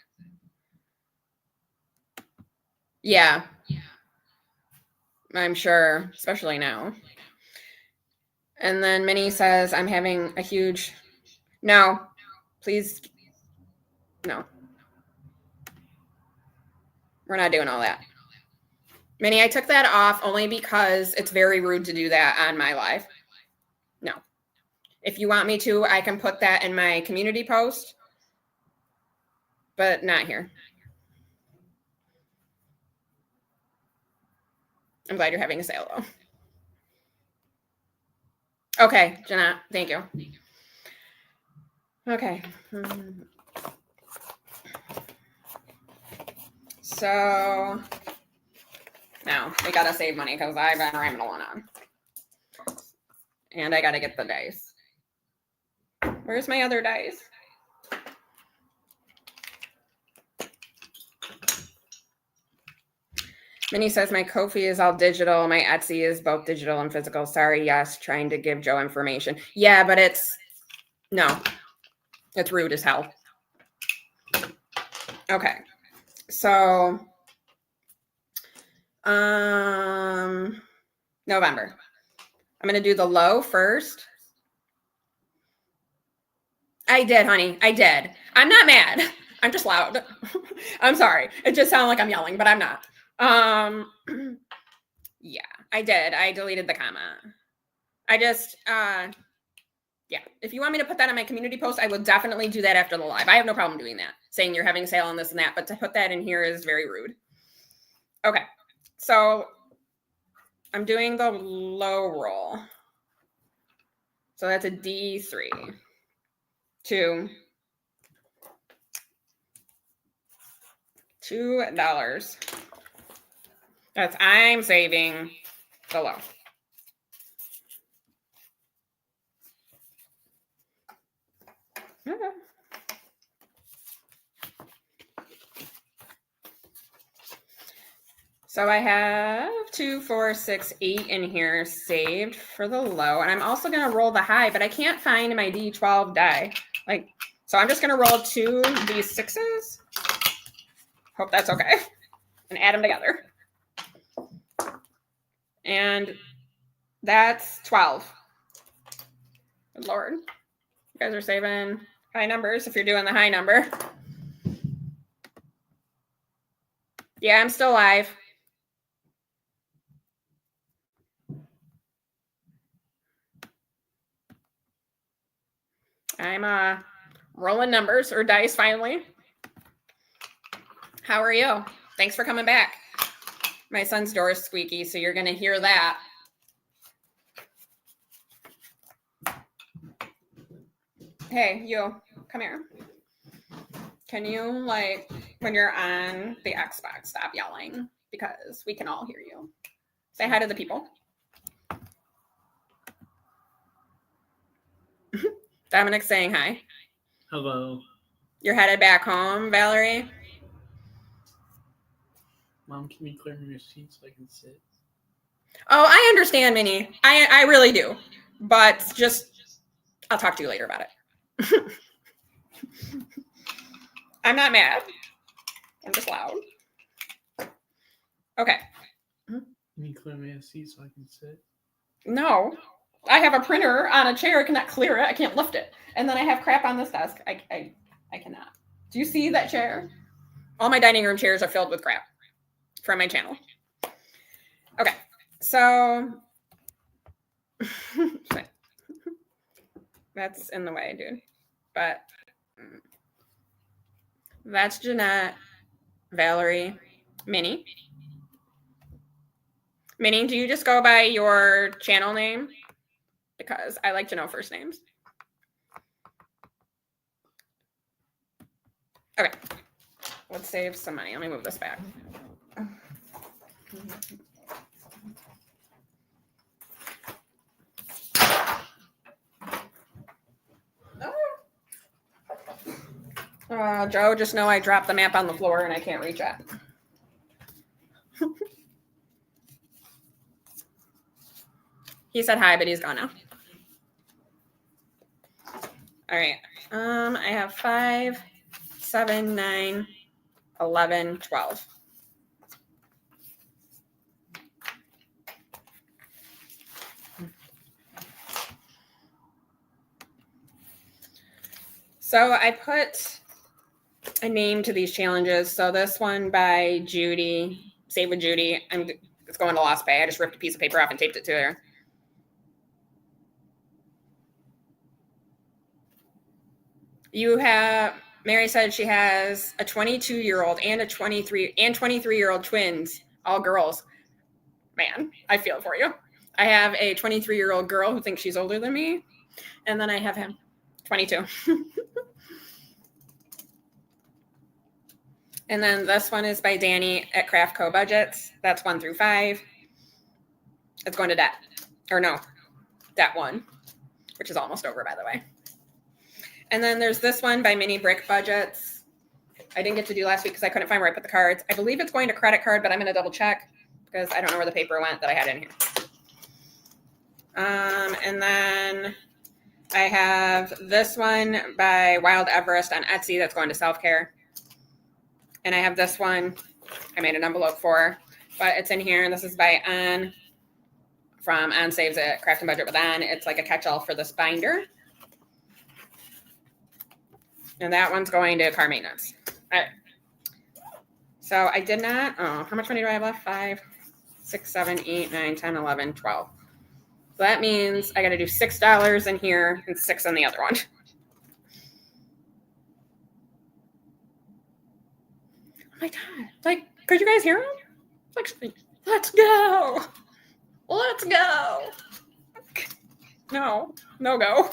Yeah. I'm sure, especially now. And then Minnie says, I'm having a huge... No, please. No. We're not doing all that. Minnie, I took that off only because it's very rude to do that on my live. No. If you want me to, I can put that in my community post, but not here. I'm glad you're having a sale, though. Okay, Jeanette, thank you. Okay. So now we gotta save money because I've been rambling on. And I gotta get the dice. Where's my other dice? Minnie says, my Ko-fi is all digital. My Etsy is both digital and physical. Sorry, yes, trying to give Joe information. Yeah, but it's rude as hell. Okay. So, November. I'm going to do the low first. I did, honey. I did. I'm not mad. I'm just loud. I'm sorry. It just sounded like I'm yelling, but I'm not. Yeah, I did. I deleted the comment. I just, yeah. If you want me to put that on my community post, I will definitely do that after the live. I have no problem doing that, saying you're having a sale on this and that, but to put that in here is very rude. Okay, so I'm doing the low roll. So that's a D3. $2. That's I'm saving the low. Okay. So I have 2, 4, 6, 8 in here saved for the low. And I'm also going to roll the high, but I can't find my D12 die. So I'm just going to roll 2 D6s. Hope that's okay. And add them together. And that's 12. Good Lord. You guys are saving high numbers if you're doing the high number. Yeah, I'm still live. I'm rolling numbers or dice finally. How are you? Thanks for coming back. My son's door is squeaky, so you're going to hear that. Hey, you, come here. Can you, like, when you're on the Xbox, stop yelling? Because we can all hear you. Say hi to the people. Dominic's saying hi. Hello. You're headed back home, Valerie? Mom, can you clear your seat so I can sit? Oh, I understand, Minnie. I really do. But just, I'll talk to you later about it. I'm not mad. I'm just loud. Okay. Can you clear my seat so I can sit? No. I have a printer on a chair. I cannot clear it. I can't lift it. And then I have crap on this desk. I cannot. Do you see that chair? All my dining room chairs are filled with crap from my channel. Okay. So that's in the way, dude. But that's Jeanette, Valerie, Minnie. Minnie, do you just go by your channel name? Because I like to know first names. Okay. Let's save some money. Let me move this back. Joe, just know I dropped the map on the floor and I can't reach it. He said hi, but he's gone now. All right. I have 5, 7, 9, 11, 12. So I put a name to these challenges. So this one by Judy, Save with Judy. It's going to Lost Pay. I just ripped a piece of paper off and taped it to her. You have, Mary said she has a 22-year-old and a 23-year-old twins, all girls. Man, I feel for you. I have a 23-year-old girl who thinks she's older than me. And then I have him, 22. And then this one is by Danny at Craft Co Budgets. That's 1 through 5. It's going to debt. Or no, debt 1, which is almost over, by the way. And then there's this one by Mini Brick Budgets. I didn't get to do last week because I couldn't find where I put the cards. I believe it's going to credit card, but I'm going to double check. because I don't know where the paper went that I had in here. And then I have this one by Wild Everest on Etsy that's going to self-care. And I have this one I made an envelope for, but it's in here. And this is by Ann from On Saves It, Craft and Budget with Ann. It's like a catch-all for this binder. And that one's going to car maintenance. All right. So I did not, how much money do I have left? 5, 6, 7, 8, 9, 10, 11, 12. So that means I got to do $6 in here and 6 on the other one. Oh my God. Like, could you guys hear him? Like, let's go. Let's go. No go.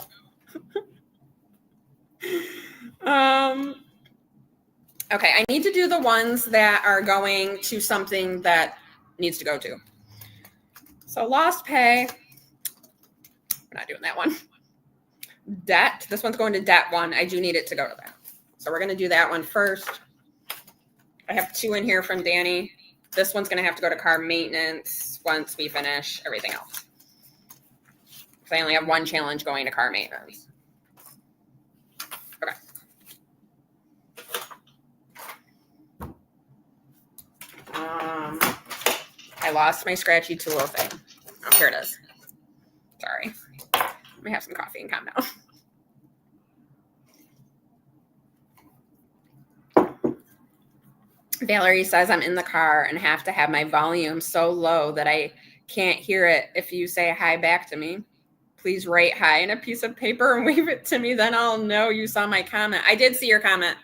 Okay, I need to do the ones that are going to something that needs to go to. So lost pay. We're not doing that one. Debt. This one's going to debt one. I do need it to go to that. So we're going to do that one first. I have 2 in here from Danny. This one's going to have to go to car maintenance once we finish everything else. So I only have 1 challenge going to car maintenance. Okay. I lost my scratchy tool thing. Oh, here it is. Sorry. Let me have some coffee and calm down. Valerie says I'm in the car and have to have my volume so low that I can't hear it. If you say hi back to me, please write hi in a piece of paper and wave it to me. Then I'll know you saw my comment. I did see your comment.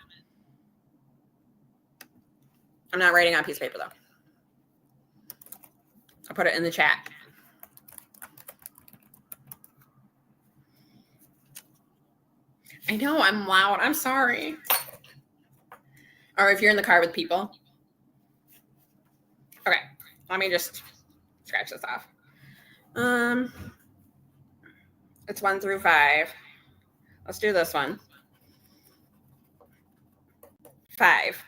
I'm not writing on a piece of paper, though. I'll put it in the chat. I know, I'm loud. I'm sorry. Or if you're in the car with people. Okay, let me just scratch this off. It's 1 through 5. Let's do this one. 5.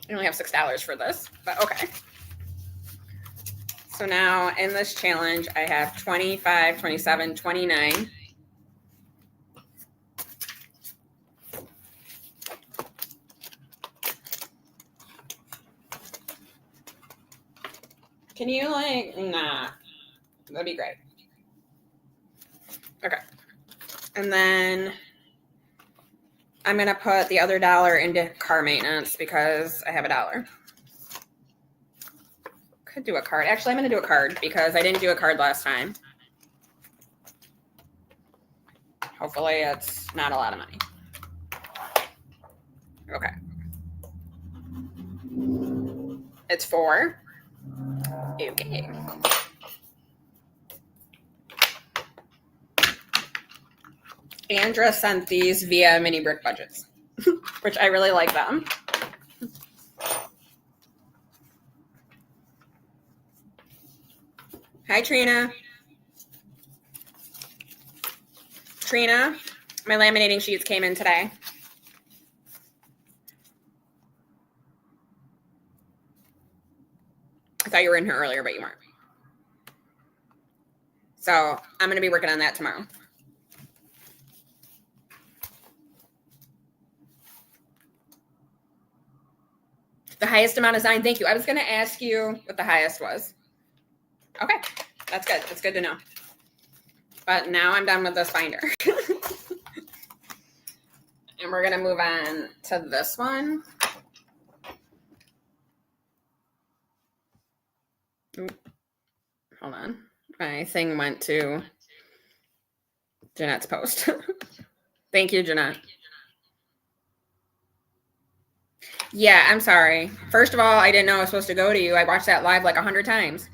I only have $6 for this, but okay. So now in this challenge, I have 25, 27, 29. Can you nah, that'd be great. Okay. And then I'm going to put the other $1 into car maintenance because I have $1. Could do a card. Actually, I'm going to do a card because I didn't do a card last time. Hopefully it's not a lot of money. Okay. It's 4. Okay. Andra sent these via mini brick budgets, which I really like them. Hi, Trina. Trina, my laminating sheets came in today. I thought you were in here earlier, but you weren't. So I'm going to be working on that tomorrow. The highest amount is 9. Thank you. I was going to ask you what the highest was. Okay, that's good. That's good to know. But now I'm done with this binder. And we're going to move on to this one. Hold on. My thing went to Jeanette's post. Thank you, Jeanette. Yeah, I'm sorry. First of all, I didn't know I was supposed to go to you. I watched that live like 100 times.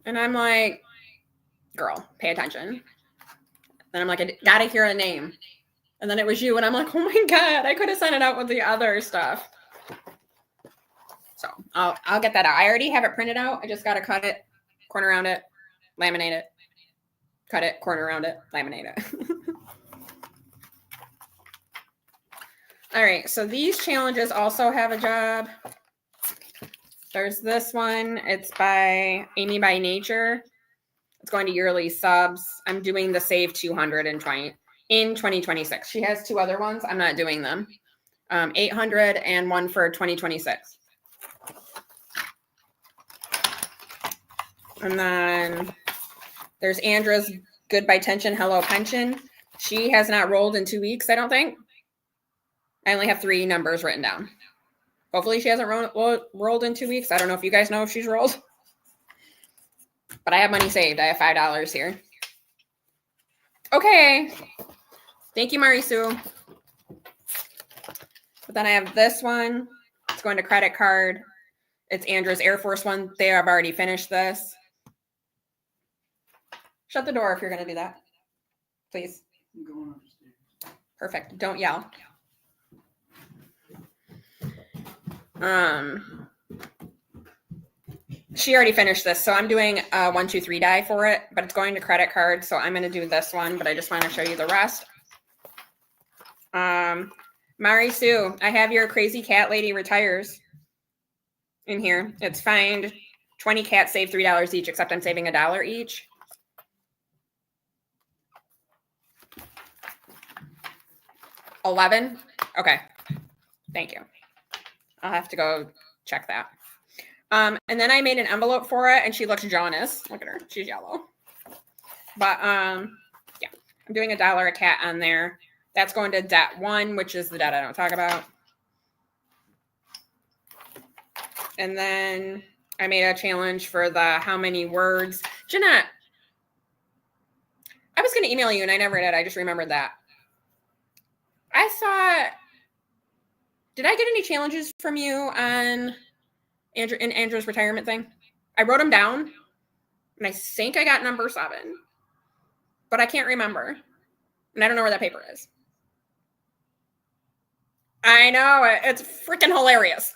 And I'm like, girl, pay attention. Then I'm like, I gotta hear a name. And then it was you. And I'm like, oh my God, I could have sent it out with the other stuff. So I'll get that out. I already have it printed out. I just got to cut it, corner around it, laminate it, cut it, corner around it, laminate it. All right. So these challenges also have a job. There's this one. It's by Amy by Nature. It's going to yearly subs. I'm doing the Save 200 in 2026. She has two other ones. I'm not doing them. 800 and one for 2026. And then there's Andra's Good by Tension, Hello Pension. She has not rolled in 2 weeks, I don't think. I only have 3 numbers written down. Hopefully she hasn't rolled in 2 weeks. I don't know if you guys know if she's rolled. But I have money saved. I have $5 here. Okay. Thank you, Marisu. But then I have this one. It's going to credit card. It's Andra's Air Force one. They have already finished this. Shut the door if you're going to do that. Please. I'm going upstairs. Perfect. Don't yell. She already finished this, so I'm doing a 1, 2, 3 die for it, but it's going to credit card, so I'm going to do this one, but I just want to show you the rest. Mari Sue, I have your Crazy Cat Lady Retires in here. It's find 20 cats, save $3 each, except I'm saving $1 each. $11? Okay. Thank you. I'll have to go check that. And then I made an envelope for it, and she looks jaundiced. Look at her. She's yellow. But, yeah. I'm doing $1 a cat on there. That's going to debt 1, which is the debt I don't talk about. And then I made a challenge for the how many words. Jeanette, I was going to email you, and I never did. I just remembered that. I thought, did I get any challenges from you on Andrew's retirement thing? I wrote them down, and I think I got number 7, but I can't remember, and I don't know where that paper is. I know, it's freaking hilarious.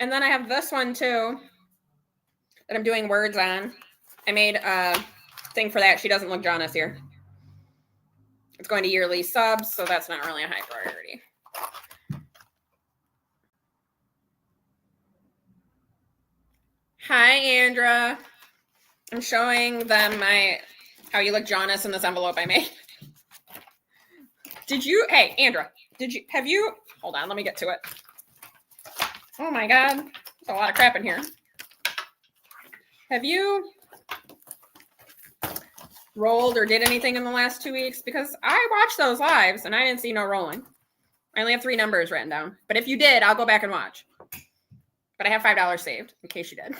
And then I have this one too that I'm doing words on. I made a thing for that. She doesn't look jaundiced here. It's going to yearly subs, so that's not really a high priority. Hi, Andra. I'm showing them how you look jaundiced in this envelope I made. Hey, Andra, hold on, let me get to it. Oh my God, there's a lot of crap in here. Have you rolled or did anything in the last 2 weeks? Because I watched those lives and I didn't see no rolling. I only have 3 numbers written down. But if you did, I'll go back and watch. But I have $5 saved in case you did.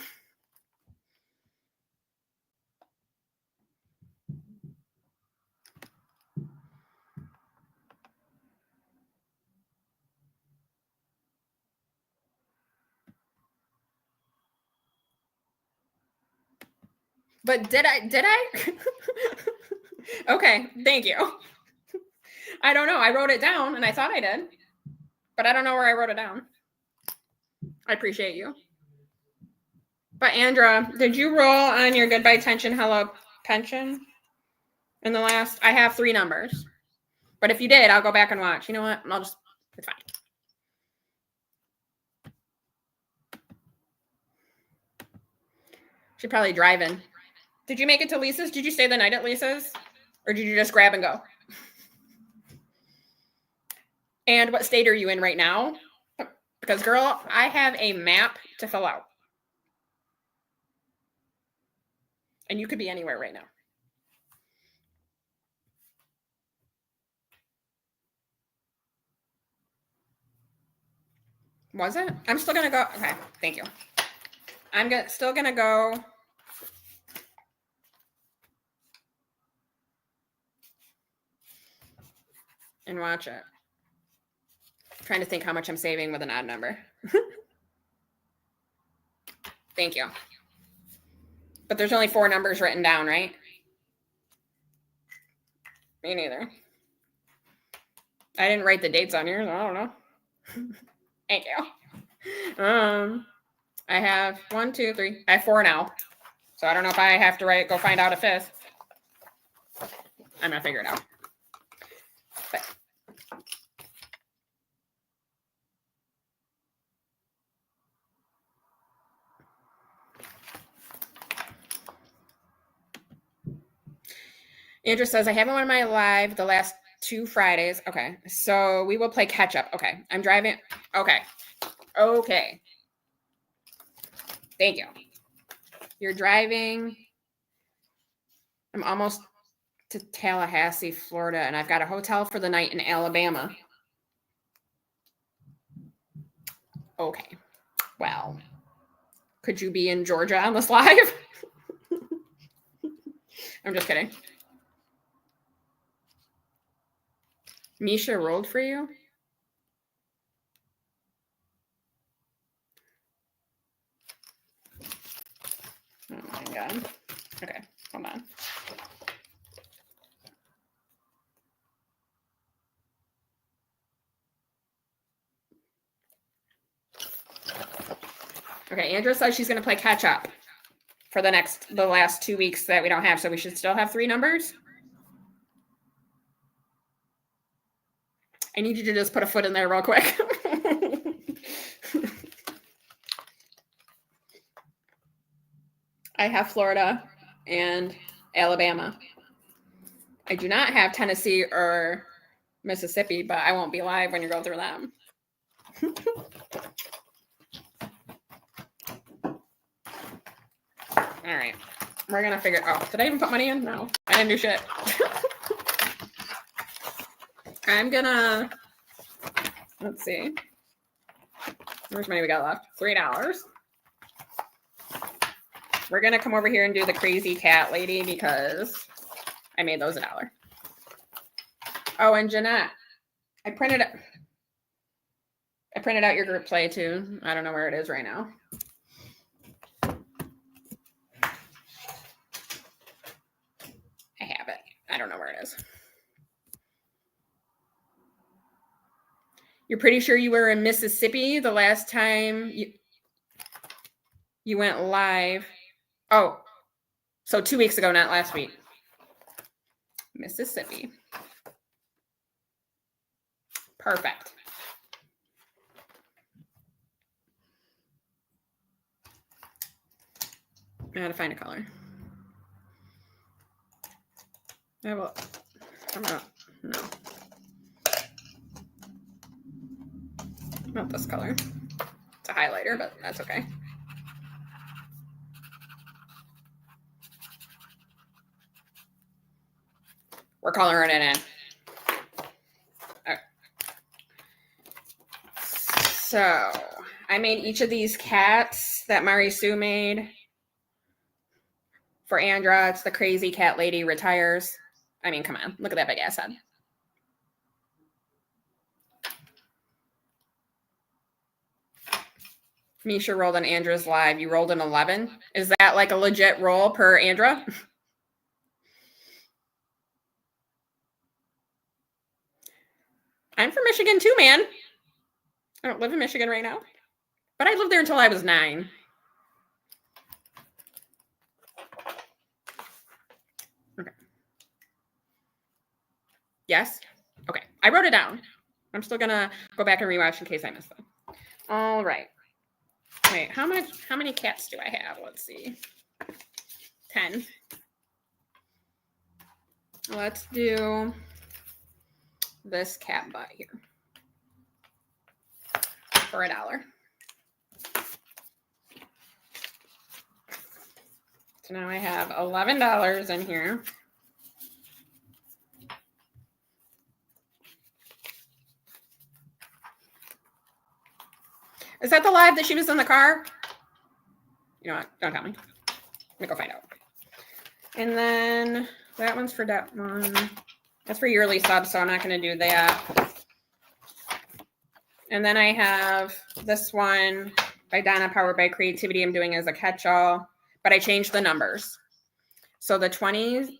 But did I? Okay, thank you. I don't know. I wrote it down and I thought I did, but I don't know where I wrote it down. I appreciate you. But Andra, did you roll on your Goodbye Tension, Hello Pension in the last? I have 3 numbers, but if you did, I'll go back and watch. You know what? It's fine. She's probably driving. Did you make it to Lisa's? Did you stay the night at Lisa's? Or did you just grab and go? And what state are you in right now? Because, girl, I have a map to fill out. And you could be anywhere right now. Was it? I'm still going to go. Okay, thank you. I'm still going to go. And watch it. I'm trying to think how much I'm saving with an odd number. Thank you. But there's only 4 numbers written down, right? Me neither. I didn't write the dates on yours. I don't know. Thank you. I have 1, 2, 3. I have 4 now. So I don't know if I have to go find out a 5th. I'm going to figure it out. But Andrew says, I haven't won my live the last 2 Fridays. Okay. So we will play catch up. Okay. I'm driving. Okay. Okay. Thank you. You're driving. I'm almost to Tallahassee, Florida, and I've got a hotel for the night in Alabama. Okay. Well, could you be in Georgia on this live? I'm just kidding. Misha rolled for you? Oh my God. Okay, hold on. Okay, Andrea says she's going to play catch up for the last 2 weeks that we don't have, so we should still have 3 numbers. I need you to just put a foot in there real quick. I have Florida and Alabama. I do not have Tennessee or Mississippi, but I won't be live when you go through them. All right. We're going to figure. Oh, did I even put money in? No. I didn't do shit. I'm going to. Let's see. How much money we got left? $3. We're going to come over here and do the crazy cat lady because I made those $1. Oh, and Jeanette. I printed out your group play too. I don't know where it is right now. I have it. I don't know where it is. You're pretty sure you were in Mississippi the last time you went live. Oh, so 2 weeks ago, not last week. Mississippi. Perfect. I gotta find a color. I will. No. Not this color. It's a highlighter, but that's okay. We're coloring it in. Okay. So I made each of these cats that Mari Sue made. For Andra, it's the crazy cat lady retires. I mean, come on. Look at that big ass head. Misha rolled on Andra's live. You rolled an 11. Is that like a legit roll per Andra? I'm from Michigan too, man. I don't live in Michigan right now. But I lived there until I was 9. Okay. Yes? Okay. I wrote it down. I'm still going to go back and rewatch in case I missed them. All right. Wait, how many cats do I have? Let's see. 10. Let's do this cat butt here for $1. So now I have $11 in here. Is that the live that she was in the car? You know what? Don't tell me. Let me go find out. And then that one's for that one. That's for yearly subs, so I'm not going to do that. And then I have this one by Donna, powered by Creativity. I'm doing as a catch-all, but I changed the numbers. So the 20s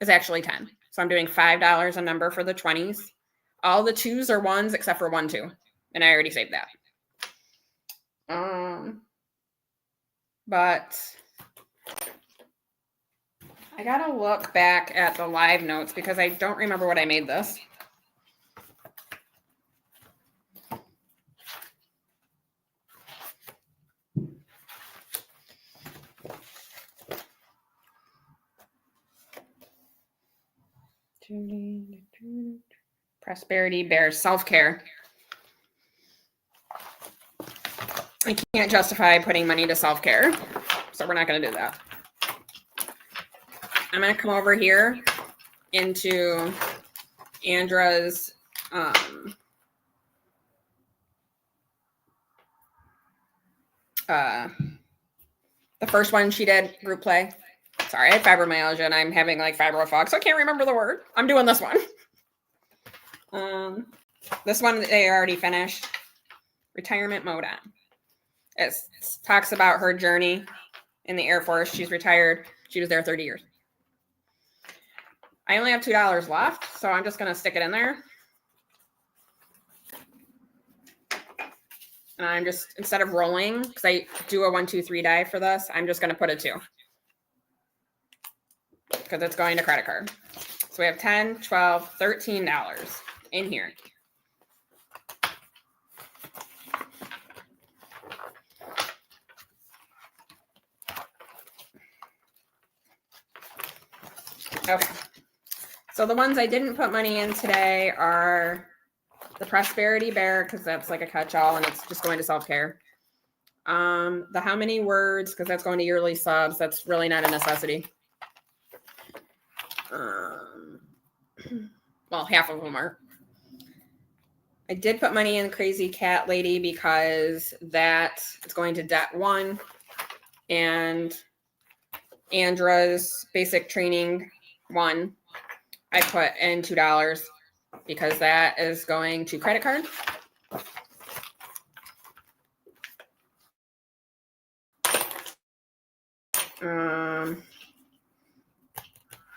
is actually 10. So I'm doing $5 a number for the 20s. All the 2s are 1s except for 1, 2. And I already saved that. But I gotta look back at the live notes because I don't remember what I made this. Prosperity Bear self-care. I can't justify putting money to self-care, so we're not going to do that. I'm going to come over here into Andra's the first one she did, group play. Sorry, I had fibromyalgia and I'm having like fibro fog, so I can't remember the word. I'm doing this one. This one they already finished. Retirement mode on. It talks about her journey in the Air Force. She's retired. She was there 30 years. I only have $2 left, so I'm just going to stick it in there. And I'm just, instead of rolling, because I do a 1, 2, 3 die for this, I'm just going to put a 2. Because it's going to credit card. So we have $10, $12, $13 in here. Okay. So the ones I didn't put money in today are the Prosperity Bear, because that's like a catch-all and it's just going to self-care. The How Many Words, because that's going to yearly subs. That's really not a necessity. Well, half of them are. I did put money in Crazy Cat Lady because that is going to debt 1. And Andra's basic training 1. I put in $2 because that is going to credit card.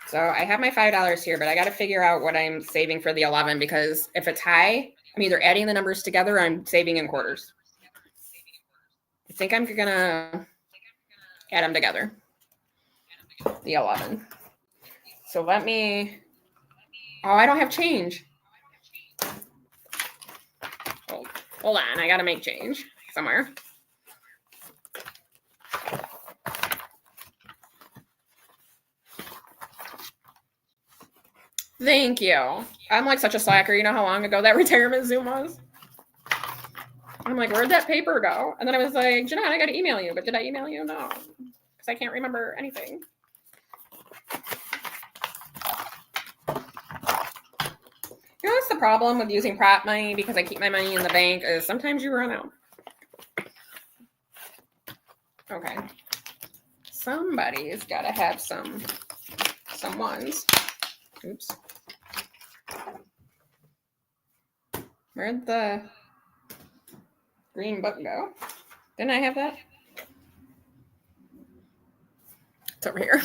So I have my $5 here, but I got to figure out what I'm saving for the 11 because if it's high, I'm either adding the numbers together or I'm saving in quarters. I think I'm going to add them together. The 11. So let me... Oh, I don't have change. Hold on. I got to make change somewhere. Thank you. I'm like such a slacker. You know how long ago that retirement Zoom was? I'm like, where'd that paper go? And then I was like, Jeanette, I got to email you. But did I email you? No. Because I can't remember anything. You know what's the problem with using prop money because I keep my money in the bank is sometimes you run out. Okay. Somebody's got to have some ones. Oops. Where'd the green book go? Didn't I have that? It's over here.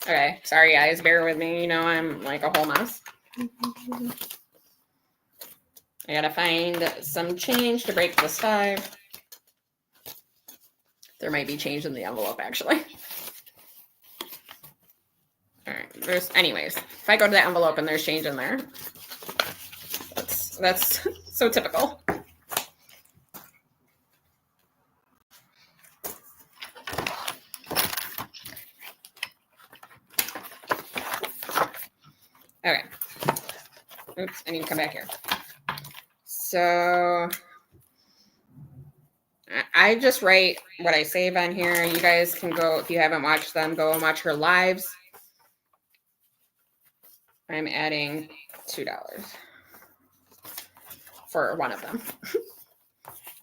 Okay, sorry guys, bear with me. You know I'm like a whole mess. I gotta find some change to break this 5. There might be change in the envelope actually. All right, anyways, if I go to the envelope and there's change in there, that's so typical. Okay. Oops, I need to come back here. So I just write what I save on here. You guys can go, if you haven't watched them, go and watch her lives. I'm adding $2 for one of them.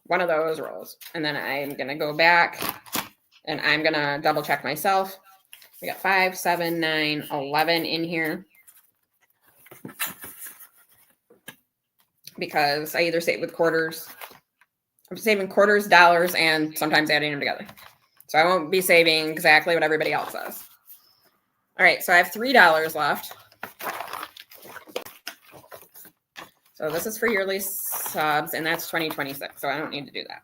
One of those rolls. And then I'm going to go back and I'm going to double check myself. We got 5, 7, 9, 11 in here. Because I either save with quarters. I'm saving quarters, dollars, and sometimes adding them together. So I won't be saving exactly what everybody else does. All right, so I have $3 left. So this is for yearly subs, and that's 2026, so I don't need to do that.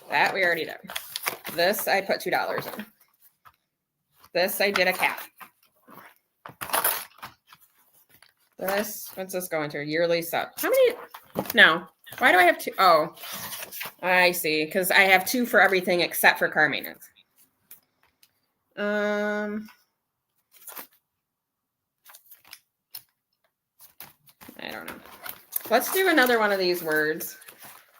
That we already did. This I put $2 in. This I did a cat. This, what's this going to? Yearly sub. How many? No. Why do I have 2? Oh, I see. Because I have 2 for everything except for car maintenance. I don't know. Let's do another one of these words.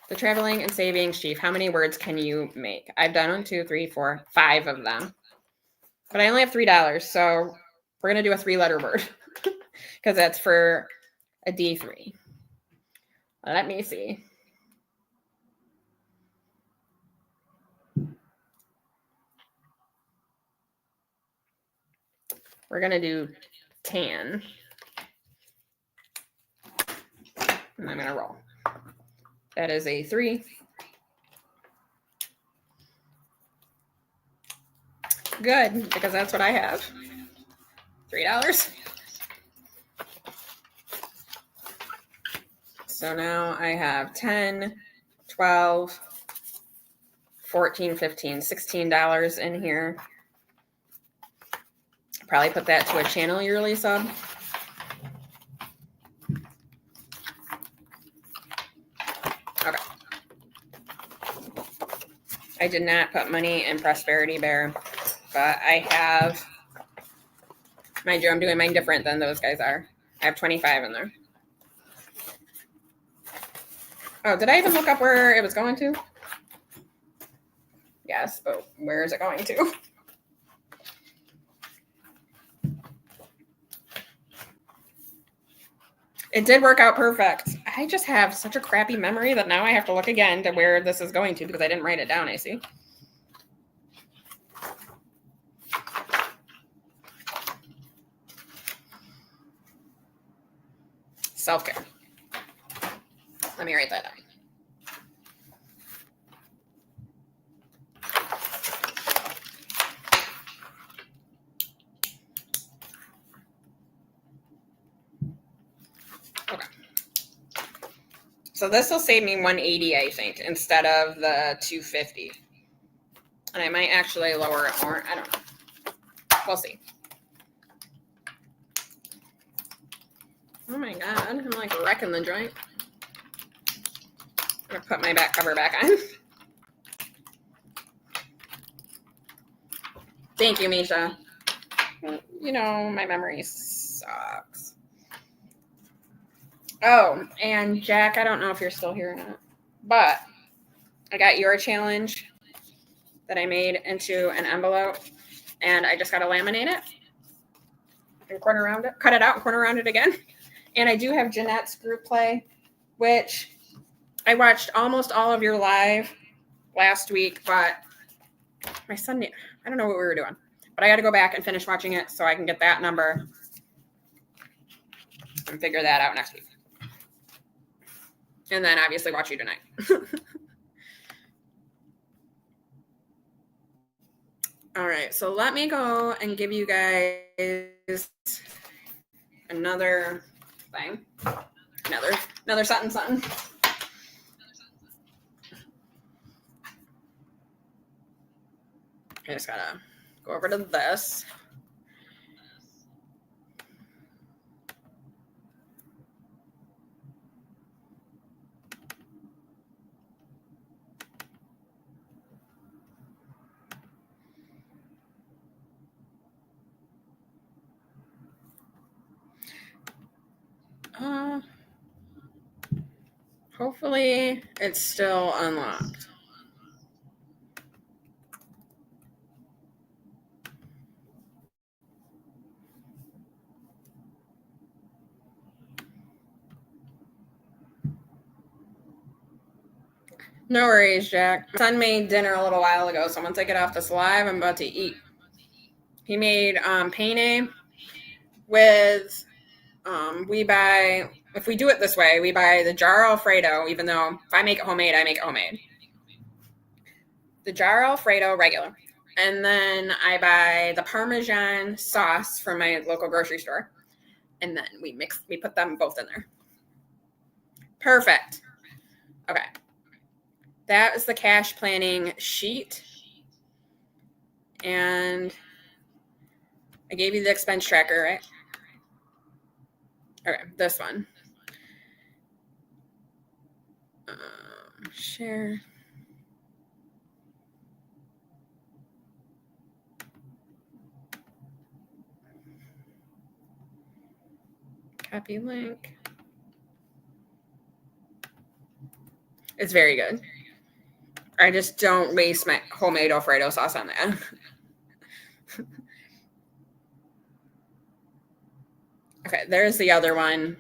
The traveling and savings chief. How many words can you make? I've done 1, 2, 3, 4, 5 of them. But I only have $3, so we're going to do a 3-letter word because that's for a D3. Let me see. We're going to do tan. And I'm going to roll. That is a 3. Good, because that's what I have. $3. So now I have 10, 12, 14, 15, $16 in here. Probably put that to a channel yearly sub. Okay. I did not put money in Prosperity Bear, but I have, mind you, I'm doing mine different than those guys are. I have 25 in there. Oh, did I even look up where it was going to? Yes. Oh, where is it going to? It did work out perfect. I just have such a crappy memory that now I have to look again to where this is going to because I didn't write it down, I see. Self-care. Let me write that down. Okay. So this will save me 180, I think, instead of the 250. And I might actually lower it more. I don't know. We'll see. Oh my God, I'm like wrecking the joint. I'm gonna put my back cover back on. Thank you, Misha. You know, my memory sucks. Oh, and Jack, I don't know if you're still here or not, but I got your challenge that I made into an envelope, and I just got to laminate it and corner around it, cut it out and corner around it again. And I do have Jeanette's group play, which I watched almost all of your live last week, but my son, I don't know what we were doing, but I got to go back and finish watching it so I can get that number and figure that out next week. And then obviously watch you tonight. All right, so let me go and give you guys another thing. Another something. I just gotta go over to this. Hopefully it's still unlocked. No worries, Jack. My son made dinner a little while ago, so once I get off this live, I'm about to eat. He made penne with, we buy, if we do it this way, we buy the jar Alfredo, even though if I make it homemade, I make it homemade. The jar Alfredo regular. And then I buy the Parmesan sauce from my local grocery store. And then we put them both in there. Perfect. Okay. That is the cash planning sheet. And I gave you the expense tracker, right? Okay, this one. Share. Copy link. It's very good. I just don't waste my homemade Alfredo sauce on that. Okay, there's the other one.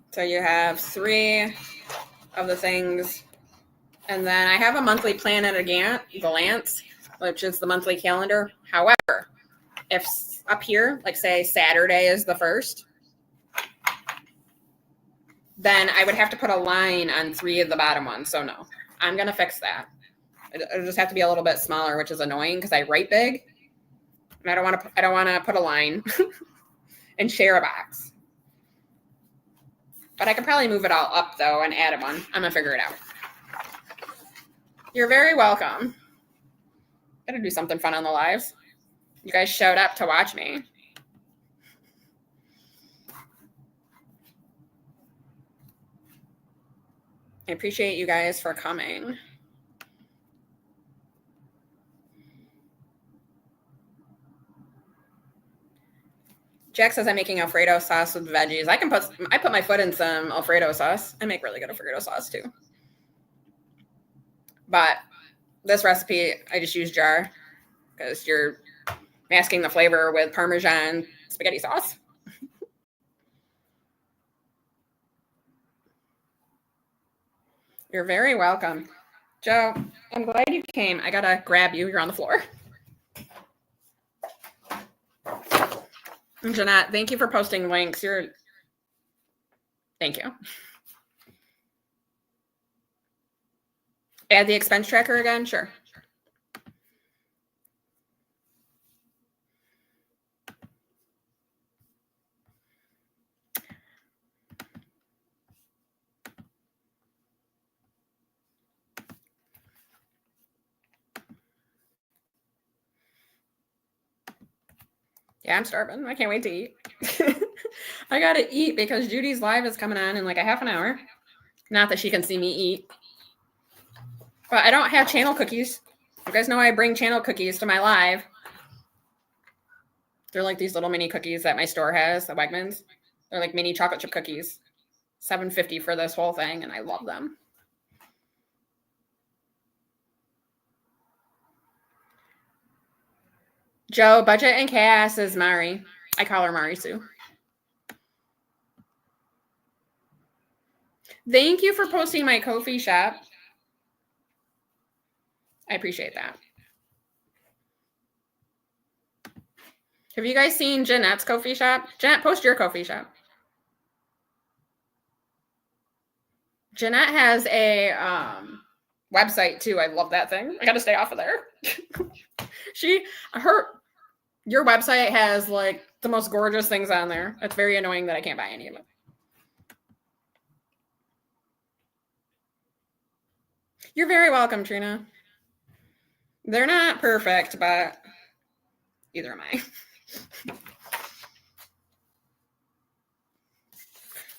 So you have 3 of the things. And then I have a monthly plan at a glance, which is the monthly calendar. However, if up here, like say Saturday is the 1st, then I would have to put a line on 3 of the bottom ones. So no, I'm going to fix that. It'll just have to be a little bit smaller, which is annoying because I write big. And I don't want to put a line and share a box. But I could probably move it all up though and add one. I'm going to figure it out. You're very welcome. Gotta do something fun on the lives. You guys showed up to watch me. I appreciate you guys for coming. Jack says I'm making Alfredo sauce with veggies. I put my foot in some Alfredo sauce. I make really good Alfredo sauce too. But this recipe, I just use jar because you're masking the flavor with Parmesan spaghetti sauce. You're very welcome. Joe, I'm glad you came. I gotta grab you. You're on the floor. And Jeanette, thank you for posting links. Thank you. Add the expense tracker again? Sure. Yeah, I'm starving. I can't wait to eat. I gotta eat because Judy's live is coming on in like a half an hour. Not that she can see me eat. But I don't have channel cookies. You guys know I bring channel cookies to my live. They're like these little mini cookies that my store has, the Wegmans. They're like mini chocolate chip cookies. $7.50 for this whole thing, and I love them. Joe, Budget and Chaos is Mari. I call her Mari Sue. Thank you for posting my Ko-fi shop. I appreciate that. Have you guys seen Jeanette's Ko-fi shop? Jeanette, post your Ko-fi shop. Jeanette has a website too. I love that thing. I got to stay off of there. Your website has like the most gorgeous things on there. It's very annoying that I can't buy any of it. You're very welcome, Trina. They're not perfect, but either am I.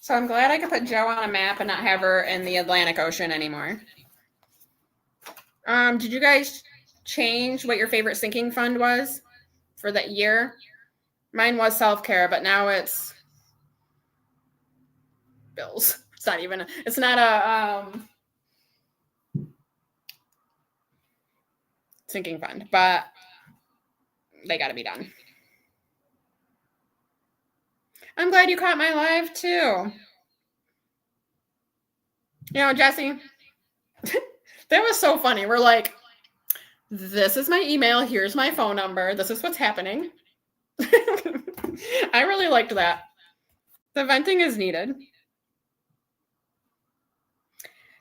So I'm glad I could put Joe on a map and not have her in the Atlantic Ocean anymore. Did you guys change what your favorite sinking fund was for that year? Mine was self-care, but now it's bills. It's not a sinking fund, but they got to be done. I'm glad you caught my live too. You know, Jesse, that was so funny. We're like, this is my email. Here's my phone number. This is what's happening. I really liked that. The venting is needed.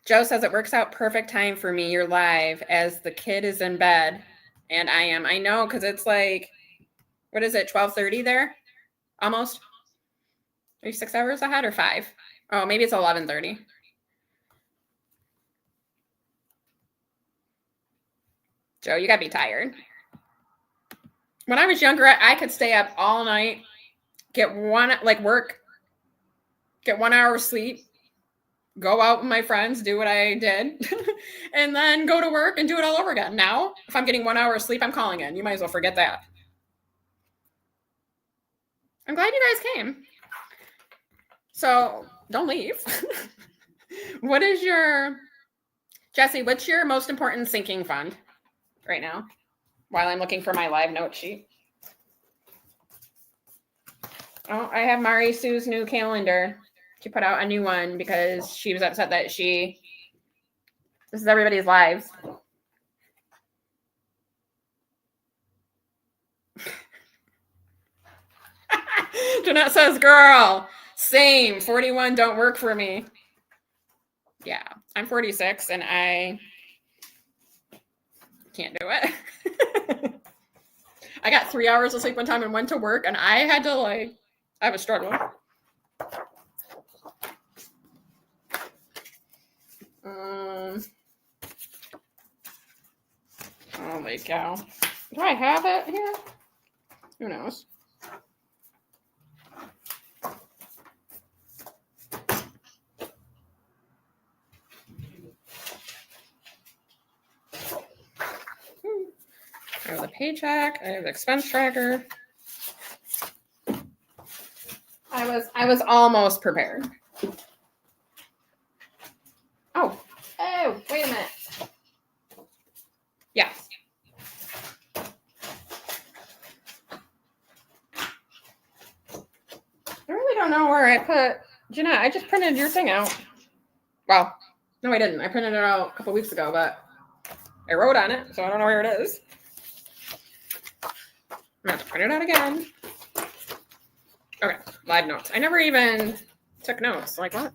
Joe says it works out perfect time for me. You're live as the kid is in bed and I am. I know, because it's like, what is it, 12:30 there? Almost. Are you 6 hours ahead or 5? Oh, maybe it's 11:30. Joe, you gotta be tired. When I was younger, I could stay up all night, get 1 hour sleep, go out with my friends, do what I did, and then go to work and do it all over again. Now, if I'm getting 1 hour of sleep, I'm calling in. You might as well forget that. I'm glad you guys came. So don't leave. What is your, Jesse, what's your most important sinking fund right now while I'm looking for my live note sheet? Oh, I have Mari Sue's new calendar. She put out a new one because she was upset that this is everybody's lives. Jeanette says, girl, same, 41 don't work for me. Yeah, I'm 46 and I can't do it. I got 3 hours of sleep one time and went to work and I had to I was struggling. Holy cow. Do I have it here? Who knows? I have the paycheck. I have the expense tracker. I was almost prepared. Oh, wait a minute. Yes. I really don't know where I put, Jeanette, I just printed your thing out. Well, no, I didn't. I printed it out a couple weeks ago, but I wrote on it, so I don't know where it is. I'm going to have to print it out again. Okay, live notes. I never even took notes. Like what?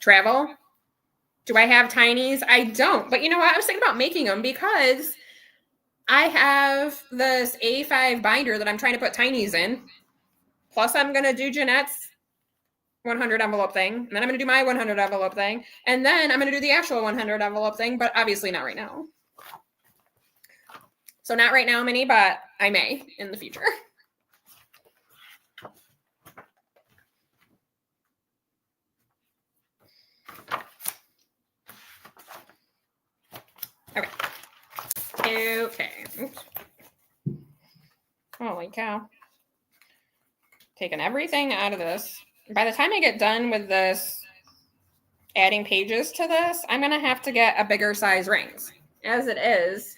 Travel. Do I have tinies? I don't. But you know what? I was thinking about making them because I have this A5 binder that I'm trying to put tinies in. Plus, I'm going to do Jeanette's 100 envelope thing. And then I'm going to do my 100 envelope thing. And then I'm going to do the actual 100 envelope thing, but obviously not right now. So not right now, Minnie, but I may in the future. Okay. Oops. Holy cow. Taking everything out of this. By the time I get done with this, adding pages to this, I'm going to have to get a bigger size rings. As it is,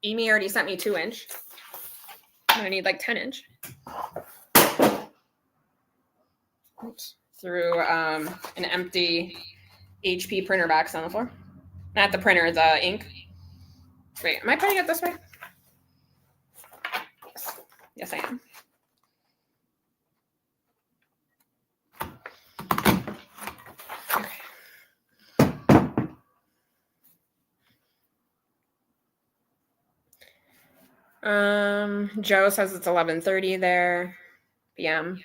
Amy already sent me 2-inch. I'm going to need like 10-inch. Oops. Through an empty HP printer box on the floor. Not the printer, the ink. Wait, am I putting it this way? Yes, I am. Joe says it's 11:30 there, p.m.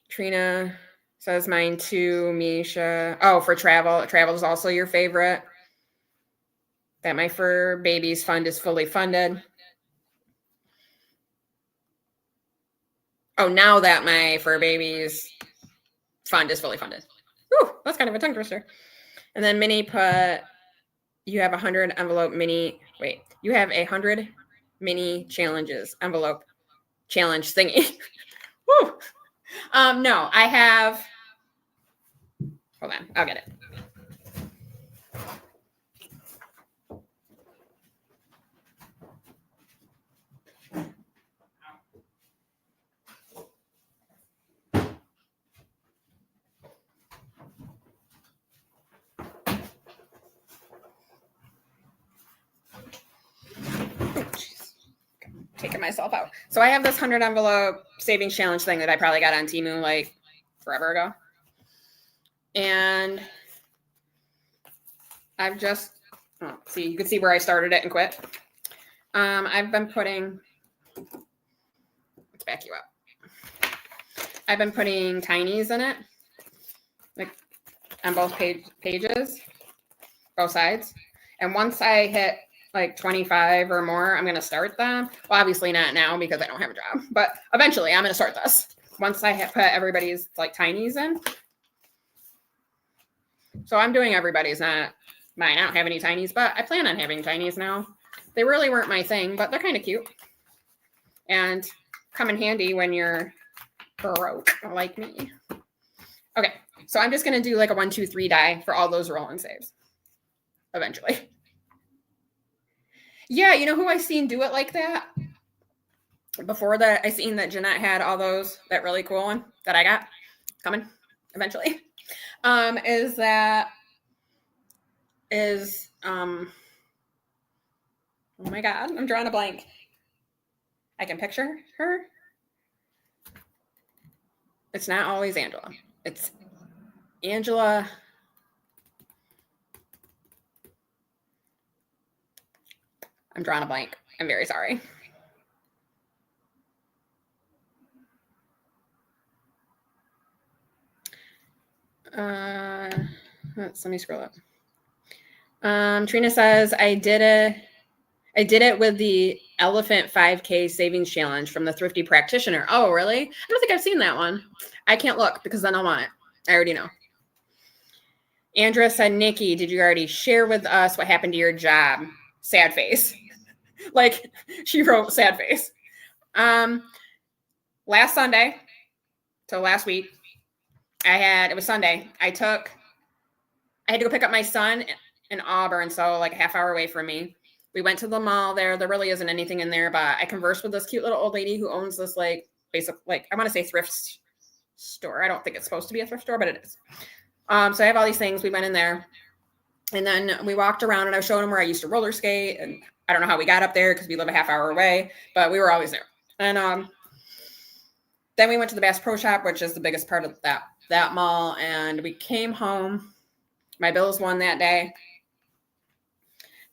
Trina says mine too, Misha. Oh, for travel. Travel is also your favorite. That my fur babies fund is fully funded. Oh, now that my fur babies fund is fully funded. Whew, that's kind of a tongue twister. And then Minnie put, you have 100 envelope mini, wait, you have 100 mini challenges envelope challenge thingy. Woo. No, I have, hold on, I'll get it. Taking myself out. So I have this 100 envelope savings challenge thing that I probably got on Temu like forever ago. And I've just, see, you can see where I started it and quit. I've been putting, let's back you up. I've been putting tinies in it, like on both pages, both sides. And once I hit like 25 or more, I'm going to start them. Well, obviously not now because I don't have a job, but eventually I'm going to start this. Once I put everybody's like tinies in. So I'm doing everybody's, not mine. I don't have any tinies, but I plan on having tinies now. They really weren't my thing, but they're kind of cute. And come in handy when you're broke like me. Okay, so I'm just going to do like a 1, 2, 3 die for all those roll and saves eventually. Yeah, you know who I seen do it like that? Before that, I seen that Jeanette had all those, that really cool one that I got coming eventually. Oh my God, I'm drawing a blank. I can picture her. It's not always Angela. It's Angela. I'm drawing a blank. I'm very sorry. Let me scroll up. Trina says, I did it with the Elephant 5K Savings Challenge from the Thrifty Practitioner. Oh, really? I don't think I've seen that one. I can't look because then I'll want it. I already know. Andrea said, Nikki, did you already share with us what happened to your job? Sad face. Like, she wrote sad face. Last Sunday, so last week, it was Sunday. I had to go pick up my son in Auburn, so like a half hour away from me. We went to the mall there. There really isn't anything in there, but I conversed with this cute little old lady who owns this like basic, like I want to say thrift store. I don't think it's supposed to be a thrift store, but it is. So I have all these things. We went in there and then we walked around and I was showing them where I used to roller skate. And I don't know how we got up there because we live a half hour away, but we were always there. And then we went to the Bass Pro Shop, which is the biggest part of that mall. And we came home. My Bills won that day.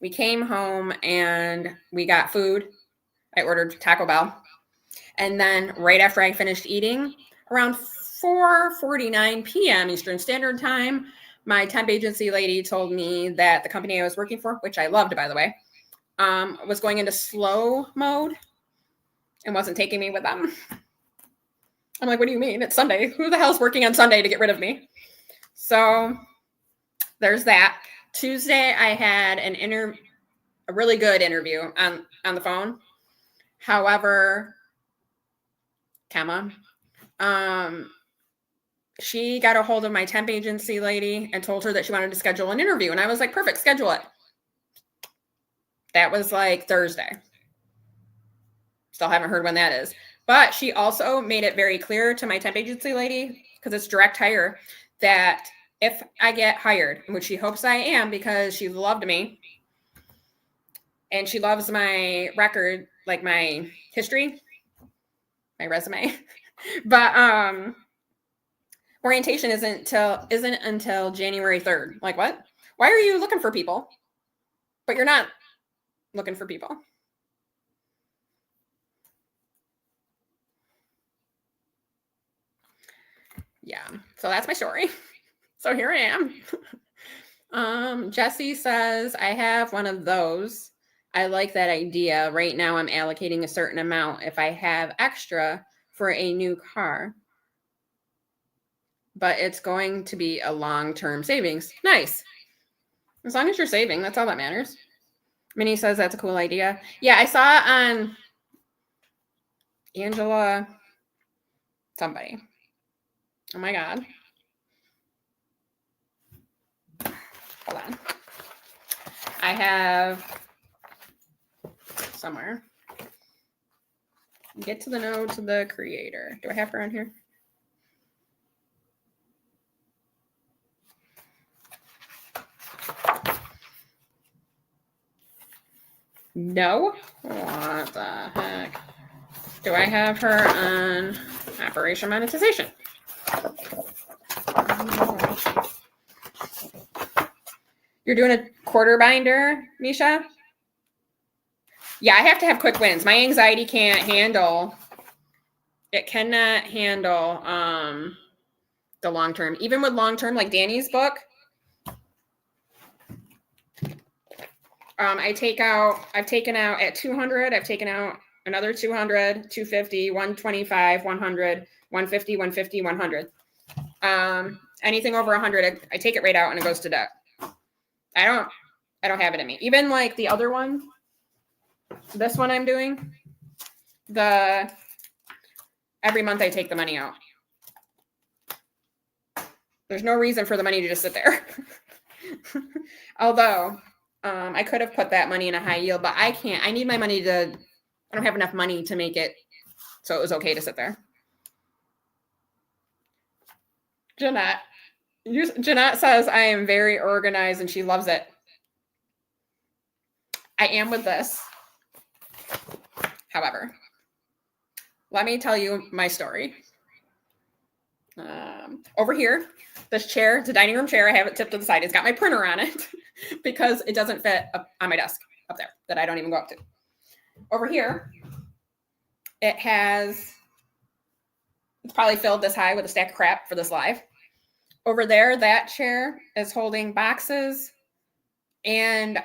We came home and we got food. I ordered Taco Bell. And then right after I finished eating, around 4:49 p.m. Eastern Standard Time, my temp agency lady told me that the company I was working for, which I loved, by the way, was going into slow mode and wasn't taking me with them. I'm like, what do you mean? It's Sunday. Who the hell's working on Sunday to get rid of me? So there's that. Tuesday, I had a really good interview on the phone. However, she got a hold of my temp agency lady and told her that she wanted to schedule an interview. And I was like, perfect, schedule it. That was like Thursday. Still haven't heard when that is. But she also made it very clear to my temp agency lady, because it's direct hire, that if I get hired, which she hopes I am because she loved me and she loves my record, like my history, my resume. But orientation isn't until January 3rd. Like, what? Why are you looking for people? But you're not looking for people. Yeah, so that's my story. So here I am. Jesse says, I have one of those. I like that idea. Right now I'm allocating a certain amount if I have extra for a new car. But it's going to be a long-term savings. Nice. As long as you're saving, that's all that matters. Minnie says that's a cool idea. Yeah, I saw it on Angela somebody. Oh my God. Hold on. I have somewhere. Get to the node to the creator. Do I have her on here? No? What the heck? Do I have her on Operation Monetization? You're doing a quarter binder, Misha? Yeah, I have to have quick wins. My anxiety can't handle. It cannot handle the long term. Even with long term, like Danny's book, I've taken out at 200, I've taken out another 200, 250, 125, 100, 150, 150, 100. Anything over 100, I take it right out and it goes to debt. I don't have it in me. Even like the other one, this one I'm doing, every month I take the money out. There's no reason for the money to just sit there. Although, I could have put that money in a high yield, but I can't. I need my money I don't have enough money to make it so it was okay to sit there. Jeanette says I am very organized and she loves it. I am with this. However, let me tell you my story. Over here, this chair, it's a dining room chair. I have it tipped to the side. It's got my printer on it because it doesn't fit up on my desk up there that I don't even go up to. Over here, it's probably filled this high with a stack of crap for this live. Over there, that chair is holding boxes and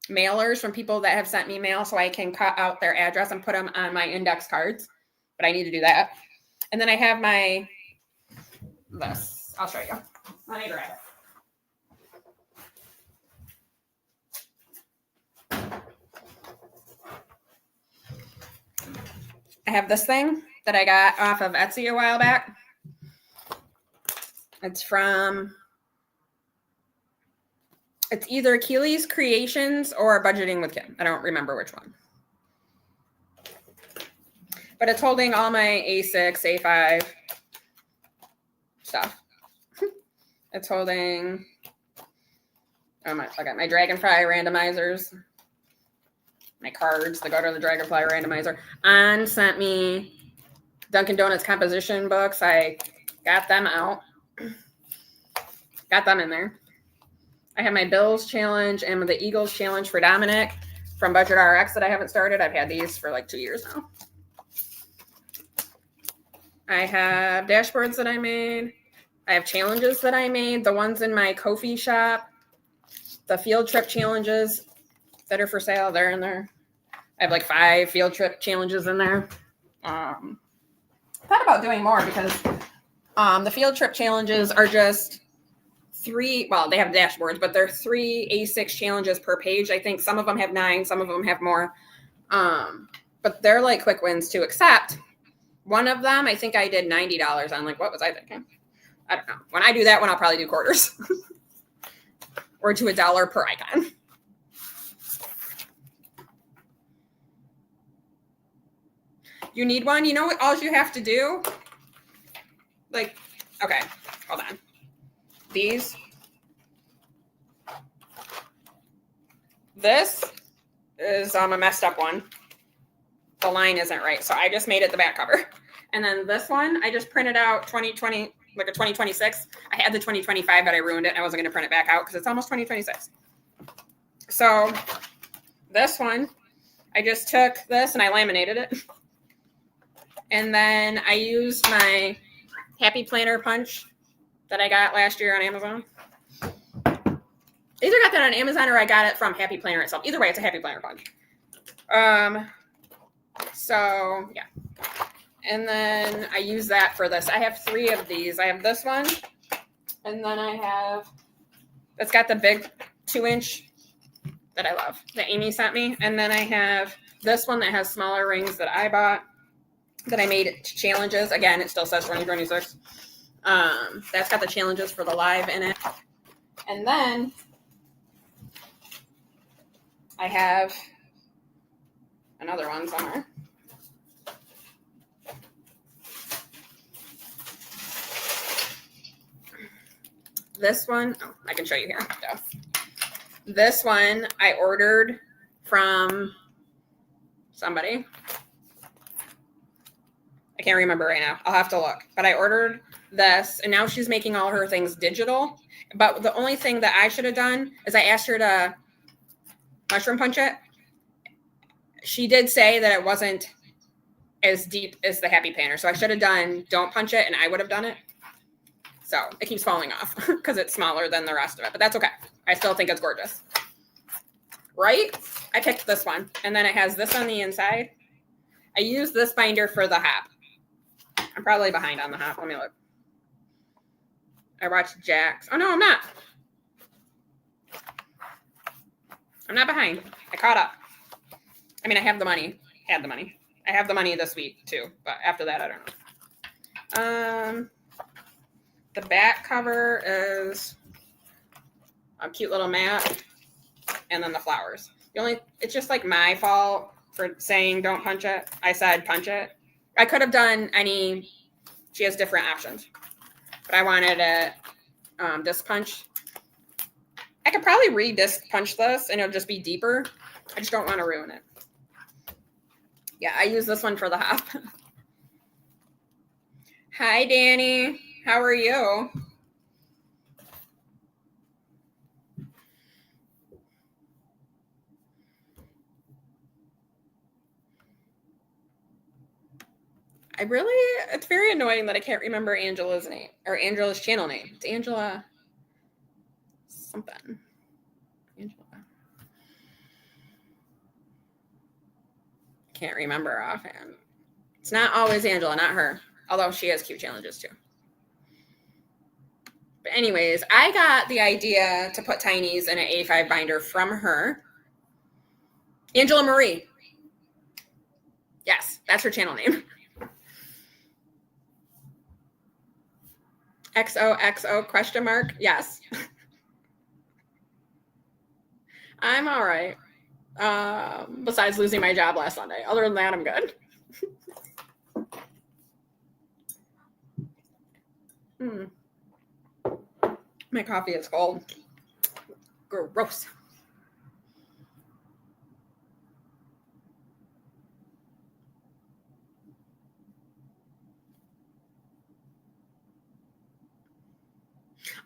mailers from people that have sent me mail so I can cut out their address and put them on my index cards. But I need to do that. And then I have this. I'll show you. Let me grab it. I have this thing that I got off of Etsy a while back. It's either Achilles Creations or Budgeting with Kim. I don't remember which one. But it's holding all my A6, A5 stuff. It's holding I got my Dragonfly randomizers, my cards that go to the Dragonfly randomizer. Ann sent me Dunkin' Donuts composition books. I got them out. Got them in there. I have my Bills challenge and the Eagles challenge for Dominic from Budget RX that I haven't started. I've had these for like 2 years now. I have dashboards that I made. I have challenges that I made. The ones in my Ko-fi shop. The field trip challenges that are for sale, they're in there. I have like 5 field trip challenges in there. I thought about doing more because the field trip challenges are just 3, well, they have dashboards, but they're 3 A6 challenges per page. I think some of them have 9, some of them have more. But they're like quick wins too, except one of them, I think I did $90 on. Like, what was I thinking? I don't know. When I do that one, I'll probably do quarters or to $1 per icon. You need one? You know what all you have to do? Like, okay, hold on. This is a messed up one. The line isn't right, so I just made it the back cover. And then this one, I just printed out 2020, like a 2026. I had the 2025, but I ruined it. I wasn't going to print it back out because it's almost 2026. So this one, I just took this and I laminated it. And then I used my Happy Planner punch that I got last year on Amazon. Either got that on Amazon or I got it from Happy Planner itself. Either way, it's a Happy Planner punch. So yeah. And then I use that for this. I have 3 of these. I have this one. And then I have, it's got the big 2-inch that I love that Amy sent me. And then I have this one that has smaller rings that I bought that I made challenges. Again, it still says 2026. That's got the challenges for the live in it. And then I have another one somewhere. This one, oh, I can show you here. Yeah. This one I ordered from somebody. I can't remember right now. I'll have to look. But I ordered this, and now she's making all her things digital. But the only thing that I should have done is I asked her to mushroom punch it. She did say that it wasn't as deep as the Happy Planner. So I should have done don't punch it, and I would have done it. So it keeps falling off because it's smaller than the rest of it. But that's okay. I still think it's gorgeous. Right? I picked this one. And then it has this on the inside. I used this binder for the hop. I'm probably behind on the hop. Let me look. I watched Jax. Oh, no, I'm not. I'm not behind. I caught up. I mean, I have the money. Had the money. I have the money this week too, but after that, I don't know. The back cover is a cute little mat, and then the flowers. It's just like my fault for saying don't punch it. I said punch it. I could have done any. She has different options, but I wanted a disc punch. I could probably re-disc punch this, and it'll just be deeper. I just don't want to ruin it. Yeah, I use this one for the hop. Hi, Danny. How are you? It's very annoying that I can't remember Angela's name or Angela's channel name. It's Angela something. Angela. Can't remember offhand. It's not always Angela, not her. Although she has cute challenges too. But anyways, I got the idea to put tinies in an A5 binder from her. Angela Marie. Yes, that's her channel name. XOXO question mark. Yes. I'm all right. Besides losing my job last Sunday. Other than that, I'm good. My coffee is cold. Gross.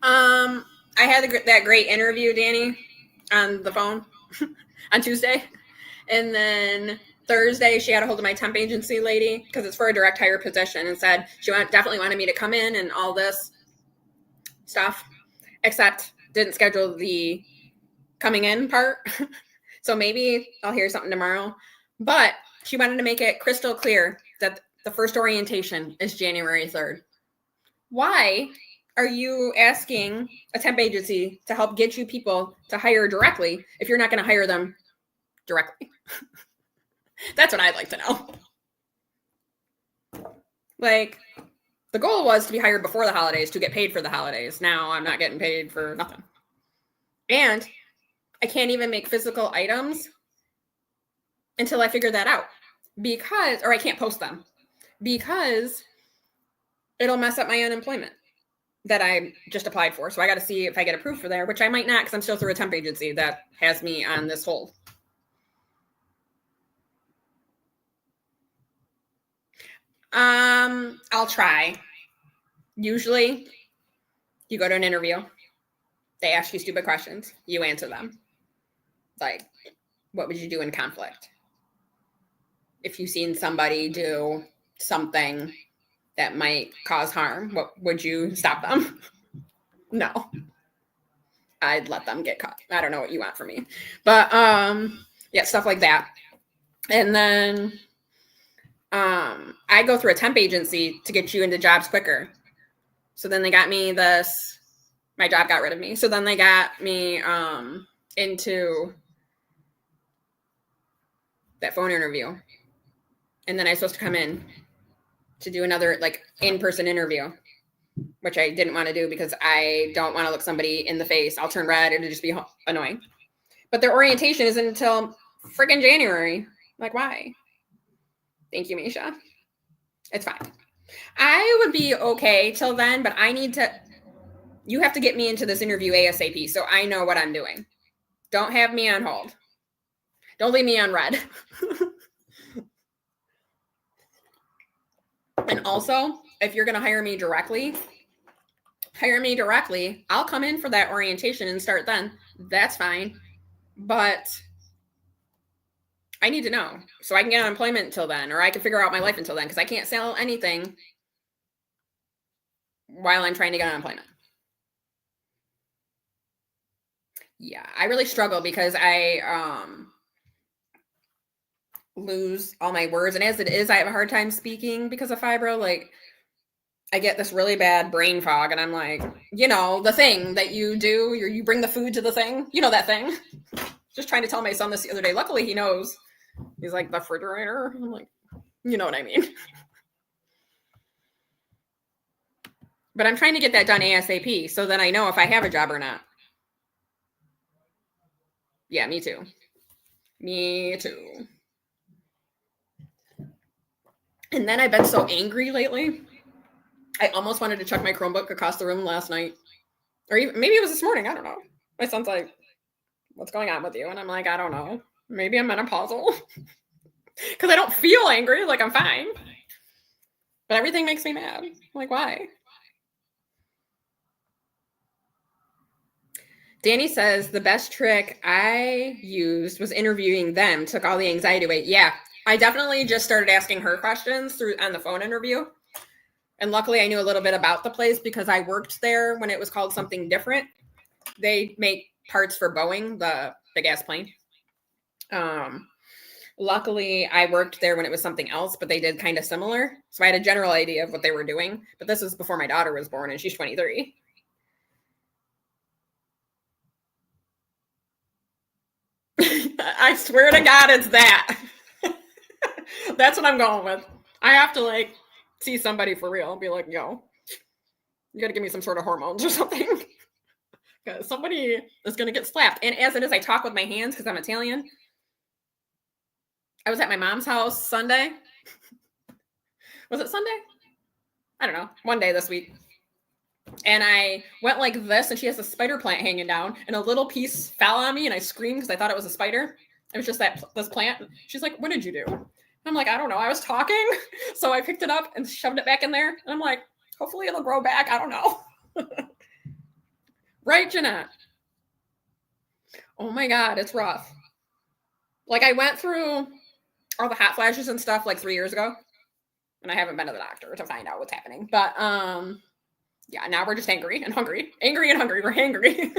I had that great interview, Danny, on the phone on Tuesday. And then Thursday, she had a hold of my temp agency lady because it's for a direct hire position and said she definitely wanted me to come in and all this stuff, except didn't schedule the coming in part. So maybe I'll hear something tomorrow. But she wanted to make it crystal clear that the first orientation is January 3rd. Why are you asking a temp agency to help get you people to hire directly if you're not going to hire them directly? That's what I'd like to know. Like, the goal was to be hired before the holidays to get paid for the holidays. Now I'm not getting paid for nothing. And I can't even make physical items until I figure that out. Or I can't post them because it'll mess up my unemployment that I just applied for. So I got to see if I get approved for there, which I might not because I'm still through a temp agency that has me on this hold. I'll try. Usually you go to an interview, they ask you stupid questions, you answer them. Like, what would you do in conflict? If you've seen somebody do something that might cause harm, what would you stop them? No. I'd let them get caught. I don't know what you want from me. But yeah, stuff like that. And then I go through a temp agency to get you into jobs quicker. So then they got me my job got rid of me. So then they got me into that phone interview. And then I was supposed to come in to do another like in-person interview, which I didn't want to do because I don't want to look somebody in the face. I'll turn red. It'll just be annoying. But their orientation isn't until freaking January. Like, why? Thank you, Misha. It's fine. I would be okay till then, but you have to get me into this interview ASAP so I know what I'm doing. Don't have me on hold. Don't leave me on red. And also, if you're going to hire me directly. I'll come in for that orientation and start then. That's fine. But I need to know so I can get unemployment until then, or I can figure out my life until then because I can't sell anything while I'm trying to get unemployment. Yeah, I really struggle because I lose all my words. And as it is, I have a hard time speaking because of fibro. Like, I get this really bad brain fog and I'm like, the thing that you do, you bring the food to the thing, that thing. just trying to tell my son this the other day. Luckily, he knows. He's like, the refrigerator? I'm like, you know what I mean. But I'm trying to get that done ASAP so then I know if I have a job or not. Yeah, me too. Me too. And then I've been so angry lately. I almost wanted to chuck my Chromebook across the room last night. Or even, maybe it was this morning. I don't know. My son's like, what's going on with you? And I'm like, I don't know. Maybe I'm menopausal. Because I don't feel angry. Like, I'm fine. But everything makes me mad. I'm like, why? Danny says the best trick I used was interviewing them. Took all the anxiety away. Yeah, I definitely just started asking her questions on the phone interview. And luckily I knew a little bit about the place because I worked there when it was called something different. They make parts for Boeing, the gas plane. Luckily I worked there when it was something else, but they did kind of similar. So I had a general idea of what they were doing. But this was before my daughter was born and she's 23. I swear to God, it's that. That's what I'm going with. I have to like see somebody for real. Be like, yo, you got to give me some sort of hormones or something. Because somebody is going to get slapped. And as it is, I talk with my hands because I'm Italian. I was at my mom's house Sunday. Was it Sunday? I don't know. One day this week. And I went like this, and she has a spider plant hanging down, and a little piece fell on me, and I screamed because I thought it was a spider. It was just this plant. She's like, what did you do? I'm like, I don't know. I was talking. So I picked it up and shoved it back in there. And I'm like, hopefully it'll grow back. I don't know. Right, Jeanette? Oh my God, it's rough. Like I went through all the hot flashes and stuff like 3 years ago. And I haven't been to the doctor to find out what's happening. But yeah, now we're just angry and hungry. Angry and hungry. We're hangry.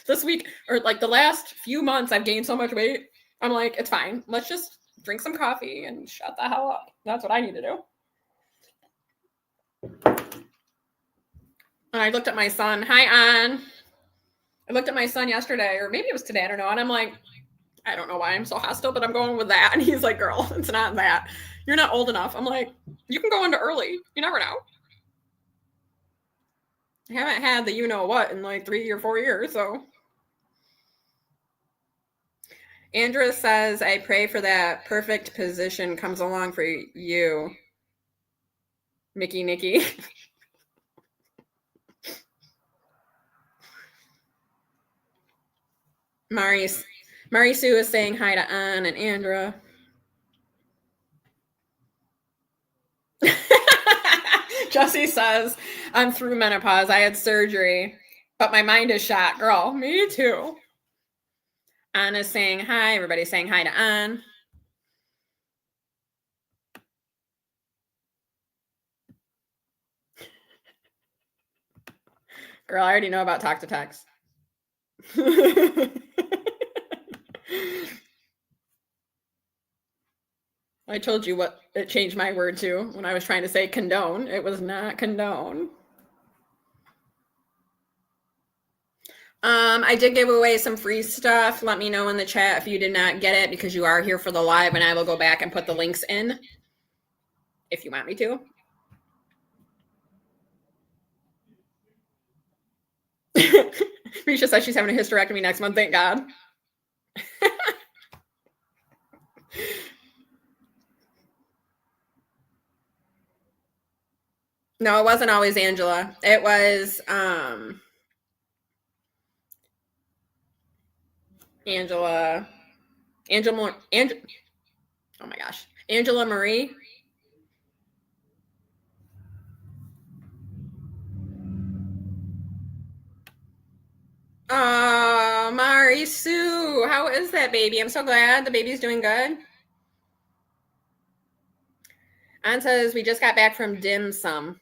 This week, or like the last few months, I've gained so much weight. I'm like, it's fine. Let's just drink some coffee and shut the hell up. That's what I need to do. And I looked at my son. Hi, Ann. I looked at my son yesterday, or maybe it was today. I don't know. And I'm like, I don't know why I'm so hostile, but I'm going with that. And he's like, girl, it's not that. You're not old enough. I'm like, you can go into early. You never know. I haven't had the you-know-what in like 3 or 4 years, so. Andrea says, I pray for that perfect position comes along for you. Mickey Nicky. Mari Sue is saying hi to Ann and Andrea. Jessie says, I'm through menopause. I had surgery, but my mind is shot. Girl, me too. Anna's saying hi. Everybody's saying hi to Ann. Girl, I already know about talk to text. I told you what it changed my word to when I was trying to say condone. It was not condone. I did give away some free stuff. Let me know in the chat if you did not get it because you are here for the live, and I will go back and put the links in if you want me to. Risha says she's having a hysterectomy next month. Thank God. No, it wasn't always Angela. It was Angela. Oh my gosh. Angela Marie. Oh, Mari Sue. How is that baby? I'm so glad the baby's doing good. Ann says we just got back from dim sum.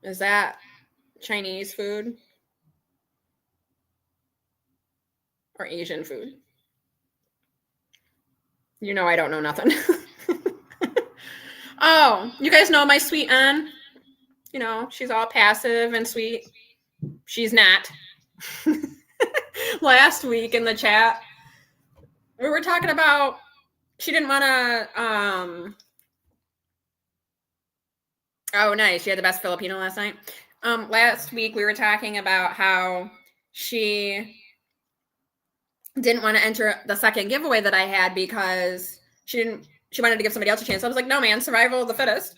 Is that Chinese food? Or Asian food? You know I don't know nothing. Oh, you guys know my sweet Ann? You know, she's all passive and sweet. She's not. last week in the chat, we were talking about she didn't want to. Oh, nice. She had the best Filipino last night. Last week we were talking about how she didn't want to enter the second giveaway that I had because she wanted to give somebody else a chance. I was like, no, man, survival of the fittest.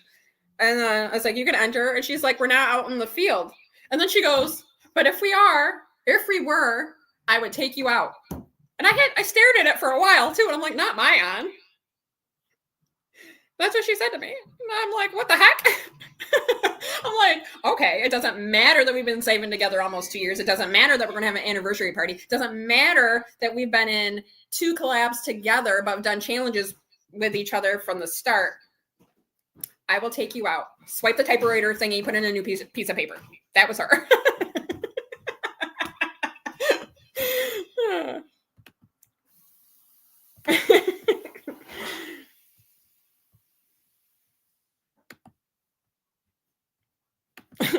And I was like, you can enter. And she's like, we're not out in the field. And then she goes, but if we were, I would take you out. And I stared at it for a while too. And I'm like, not my on. That's what she said to me. And I'm like, what the heck? I'm like, okay, it doesn't matter that we've been saving together almost 2 years. It doesn't matter that we're going to have an anniversary party. It doesn't matter that we've been in 2 collabs together, but done challenges with each other from the start. I will take you out. Swipe the typewriter thingy, put in a new piece of paper. That was her.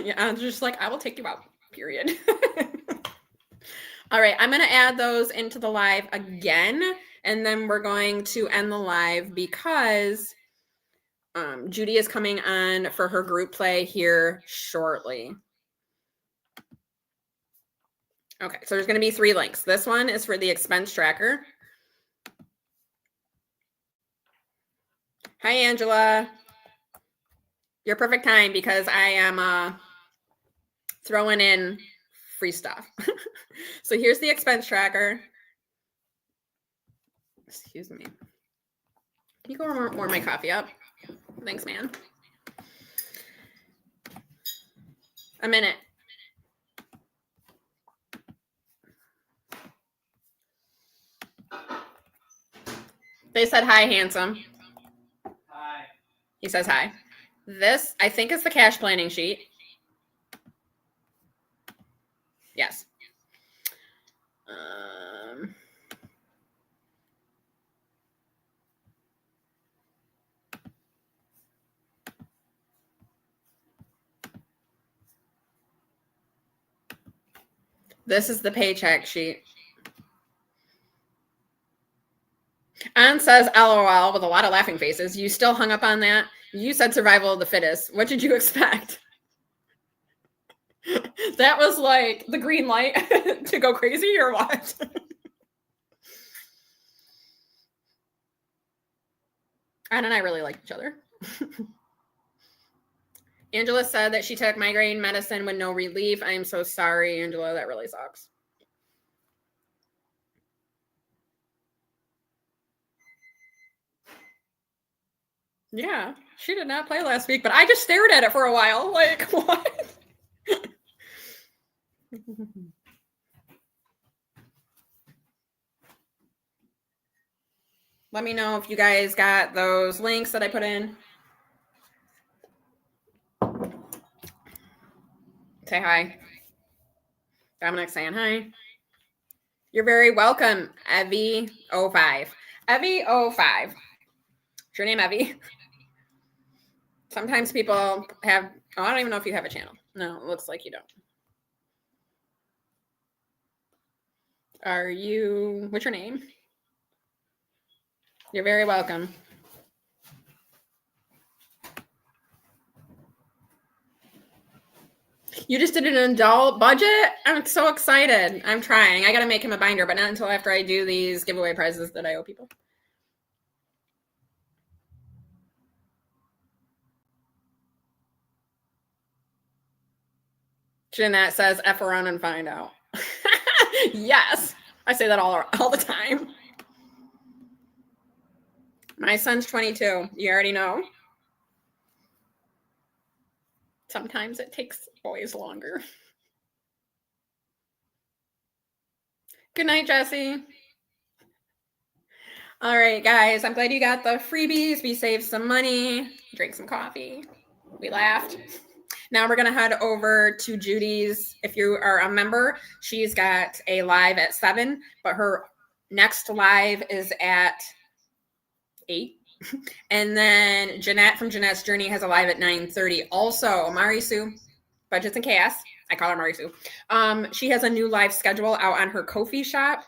Yeah, I'm just like, I will take you out, period. All right, I'm going to add those into the live again, and then we're going to end the live because Judy is coming on for her group play here shortly. Okay, so there's going to be 3 links. This one is for the expense tracker. Hi, Angela. Your perfect time because I am throwing in free stuff. So here's the expense tracker. Excuse me. Can you go warm my coffee up? Thanks, man. A minute. They said hi, handsome. Hi. He says hi. This, I think, is the cash planning sheet. Yes. This is the paycheck sheet. Ann says LOL with a lot of laughing faces. You still hung up on that? You said survival of the fittest. What did you expect? That was like the green light to go crazy or what? Ann and I really like each other. Angela said that she took migraine medicine with no relief. I am so sorry, Angela. That really sucks. Yeah, she did not play last week, but I just stared at it for a while. Like, what? Let me know if you guys got those links that I put in. Say hi. Dominic saying hi. You're very welcome, Evie05. Evie05. Is your name Evie? Sometimes people have, I don't even know if you have a channel. No, it looks like you don't. Are you, what's your name? You're very welcome. You just did an adult budget? I'm so excited. I'm trying. I got to make him a binder, but not until after I do these giveaway prizes that I owe people. Jeanette says, F around and find out. Yes. I say that all the time. My son's 22. You already know. Sometimes it takes boys longer. Good night, Jesse. All right, guys. I'm glad you got the freebies. We saved some money, drank some coffee. We laughed. Now we're going to head over to Judy's. If you are a member, she's got a live at 7, but her next live is at 8. And then Jeanette from Jeanette's Journey has a live at 9:30. Also, Mari Sue, Budgets and Chaos. I call her Mari Sue. She has a new live schedule out on her Ko-fi shop.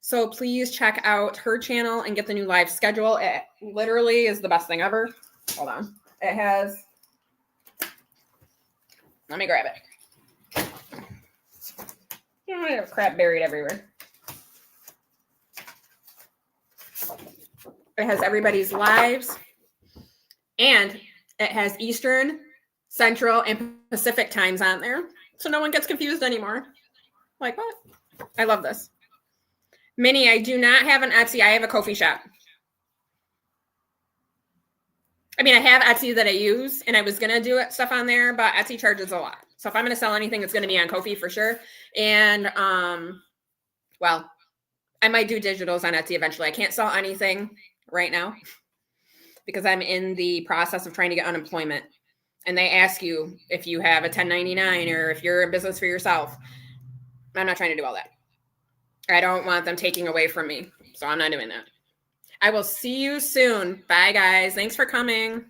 So please check out her channel and get the new live schedule. It literally is the best thing ever. Hold on. It has, let me grab it. I have crap buried everywhere. It has everybody's lives. And it has Eastern, Central, and Pacific times on there. So no one gets confused anymore. Like, what? I love this. Minnie, I do not have an Etsy. I have a Ko-fi shop. I mean, I have Etsy that I use, and I was going to do stuff on there, but Etsy charges a lot. So if I'm going to sell anything, it's going to be on Ko-fi for sure. And, well, I might do digitals on Etsy eventually. I can't sell anything right now because I'm in the process of trying to get unemployment. And they ask you if you have a 1099 or if you're in business for yourself. I'm not trying to do all that. I don't want them taking away from me. So I'm not doing that. I will see you soon. Bye, guys. Thanks for coming.